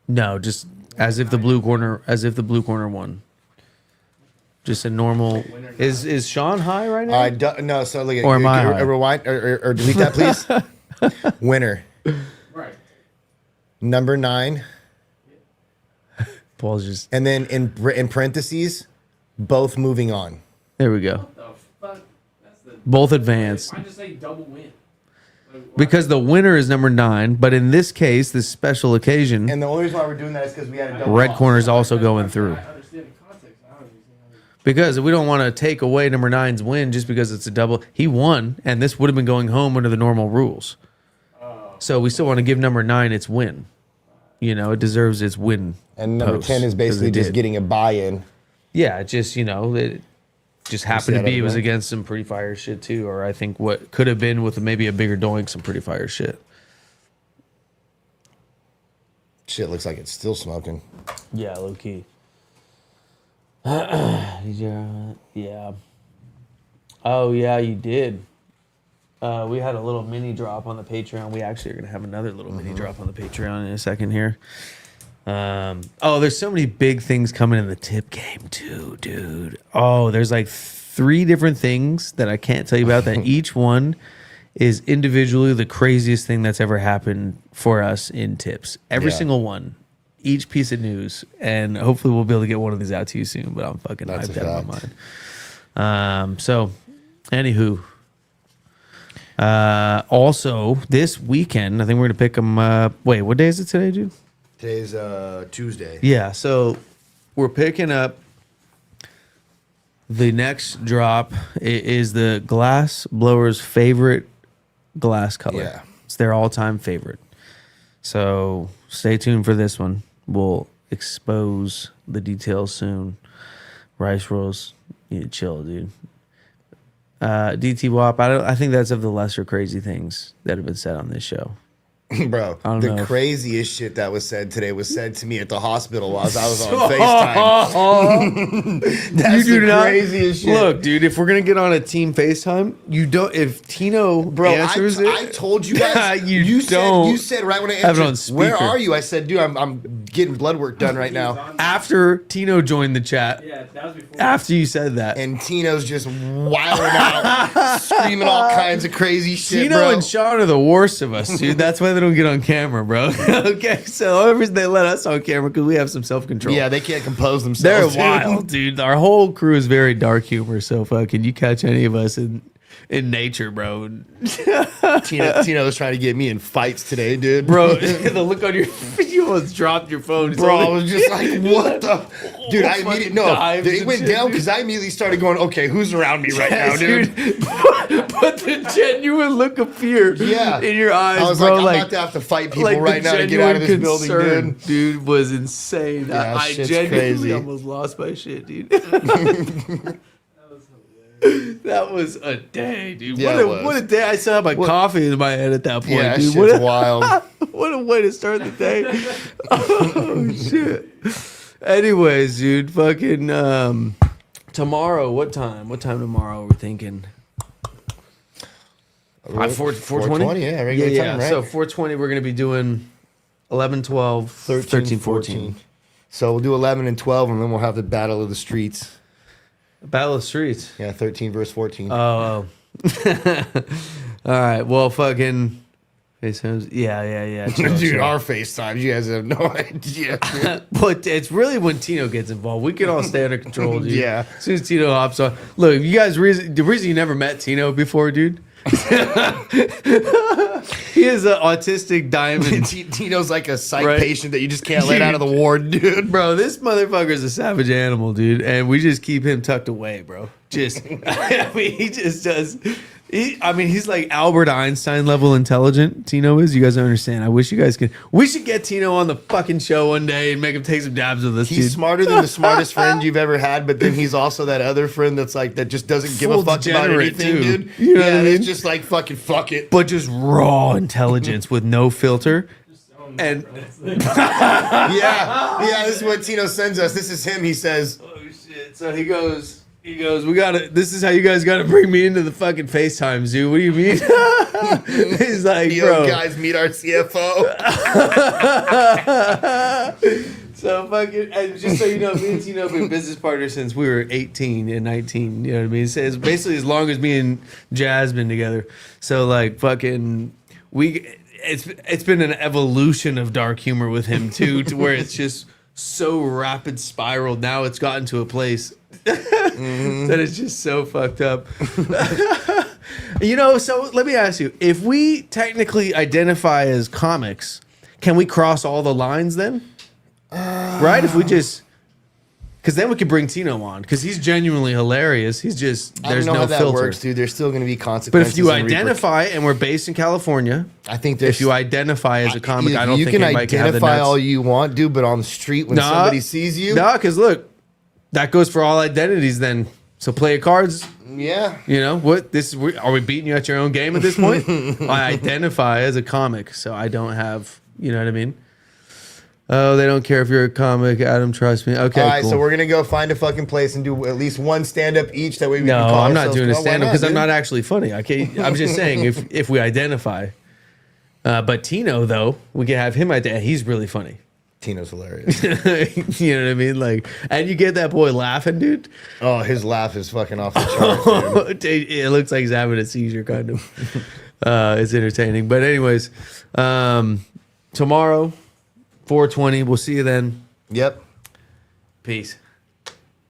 No, just as if the blue corner won. Just a normal. Is Sean high right now? No, so look at Or am I high? rewind or delete that, please. Winner. Right. Number 9. Paul's just And then in parentheses, both moving on. there. We go. What the fuck? That's the. Both advanced. I just say double win. Like, why- Because the winner is number 9, but in this case, this special occasion, And the only reason why we're doing that is because we had a double red loss. corner is also going through. I understand the context. I don't understand how Because we don't want to take away number 9's win just because it's a double. He won, and this would have been going home under the normal rules. So we still want to give number 9 its win. You know, it deserves its win. And number post, 10 is 'cause basically it just did. getting a buy-in. Yeah, it just, it just happened to that be. It was event? against some pretty fire shit too, or I think what could have been with maybe a bigger doink, some pretty fire shit. Shit looks like it's still smoking. Yeah, low key. Yeah. Oh yeah, you did. We had a little mini drop on the Patreon. We actually are gonna have another little mini drop on the Patreon in a second here. There's so many big things coming in the tip game too, dude. Oh, there's like 3 different things that I can't tell you about that each one is individually the craziest thing that's ever happened for us in tips. Every Yeah. single one. Each piece of news. And hopefully we'll be able to get one of these out to you soon, but I'm fucking That's hyped a out of my fact. mind. So anywho. Also this weekend, I think we're gonna pick them wait, what day is it today, dude? Today's Tuesday. Yeah, so we're picking up the next drop. It is the glass blower's favorite glass color. Yeah. It's their all-time favorite. So stay tuned for this one. We'll expose the details soon. Rice rolls, you need to chill, dude. DT WAP, I think that's of the lesser crazy things that have been said on this show. Bro, I don't know the if- craziest shit that was said today was said to me at the hospital while I was on FaceTime. That's You do the not craziest shit. Look, dude. If we're gonna get on a team FaceTime, you don't. If Tino Bro, answers I it, told you guys. you said, don't you said right when I have it answered, on where speaker." are you? I said, dude, I'm getting blood work done right now. after Tino joined the chat, Yeah, that was before. after you said that, And Tino's just wilding out, screaming all kinds of crazy shit, Tino bro. and Sean are the worst of us, dude. That's why they don't get on camera, bro. Okay, so the only reason they let us on camera because we have some self control. Yeah, they can't compose they're themselves. dude. wild, dude. Our whole crew is very dark humor. So fucking, you catch any of us and in nature, bro. Tino was trying to get me in fights today, dude. Bro, the look on your you almost dropped your phone. It's Bro, only- I was just like, what the? Dude, I Fucking immediately, no, dives it and went shit, down dude. because I immediately started going, okay, who's around me right now, dude? But the genuine look of fear Yeah. in your eyes, I was bro, like, I'm about to have to fight people like right the now to get out of this genuine building, concern, dude. dude, was insane. Yeah, I shit's genuinely crazy. almost lost my shit, dude. That was a day, dude. Yeah, what, it a, was. what a day. I still have my coffee in my head at that point, Yeah, dude. shit's wild. What a way to start the day. Oh, shit. Anyways, dude, fucking tomorrow, what time? What time tomorrow are we thinking? 4:20? Yeah, regular time, right? So 4:20, we're going to be doing 11, 12, 13, 14. So we'll do 11 and 12, and then we'll have the Battle of the Streets. Battle of the Streets. Yeah, 13 versus 14. Oh. All right. Well, fucking FaceTimes. Yeah. Chill, Dude, chill. our FaceTimes, you guys have no idea. But it's really when Tino gets involved. We can all stay under control, dude. Yeah. As soon as Tino hops on. Look, you guys, the reason you never met Tino before, dude. He is an autistic diamond. Tino's like a psych Right. patient that you just can't let out of the ward, dude. Bro, this motherfucker is a savage animal, dude, and we just keep him tucked away, bro. Just, I mean, he just does. He's like Albert Einstein level intelligent. Tino is. You guys don't understand. I wish you guys could. We should get Tino on the fucking show one day and make him take some dabs with us. He's dude. smarter than the smartest friend you've ever had, but then he's also that other friend that's like, that just doesn't give Full a fuck about degenerate, anything, too. dude. You know what I mean? It's just like, fucking fuck it. But just raw intelligence with no filter. And Yeah, this is what Tino sends us. This is him, he says. oh shit! So he goes. We gotta. This is how you guys gotta bring me into the fucking FaceTimes, dude. What do you mean? He's like, Yo, bro. guys, meet our CFO. So fucking, and just so you know, me and Tino have been business partners since we were 18 and 19. You know what I mean? So it's basically as long as me and Jazz been together. So like fucking, it's been an evolution of dark humor with him too, to where it's just so rapid spiraled. Now it's gotten to a place that it's just so fucked up. You know, so let me ask you: if we technically identify as comics, can we cross all the lines then? Right? If we just, because then we could bring Tino on, because he's genuinely hilarious. He's just I there's don't know no how that filter. works, dude. There's still going to be But consequences. if you and identify, and we're based in California, I think there's. if you identify as a comic, I don't you think can anybody can have the identify nuts. all you want, dude, but on the street when somebody sees you, No, because look, that goes for all identities. Then, so play your cards. yeah. You know what? Are we beating you at your own game at this point? I identify as a comic, so I don't have. You know what I mean? Oh, they don't care if you're a comic, Adam. Trust me. Okay, All right, cool. so we're gonna go find a fucking place and do at least one stand up each. That way we No, can call I'm not ourselves- doing a Well, why stand up because I'm dude? not actually funny. I can't, I'm just saying if we identify. But Tino, though, we can have him identify. He's really funny. Tino's hilarious. You know what I mean? Like, and you get that boy laughing, dude. Oh, his laugh is fucking off the charts, dude. It looks like he's having a seizure, kind of. It's entertaining. But anyways, tomorrow, 4:20. We'll see you then. Yep. Peace.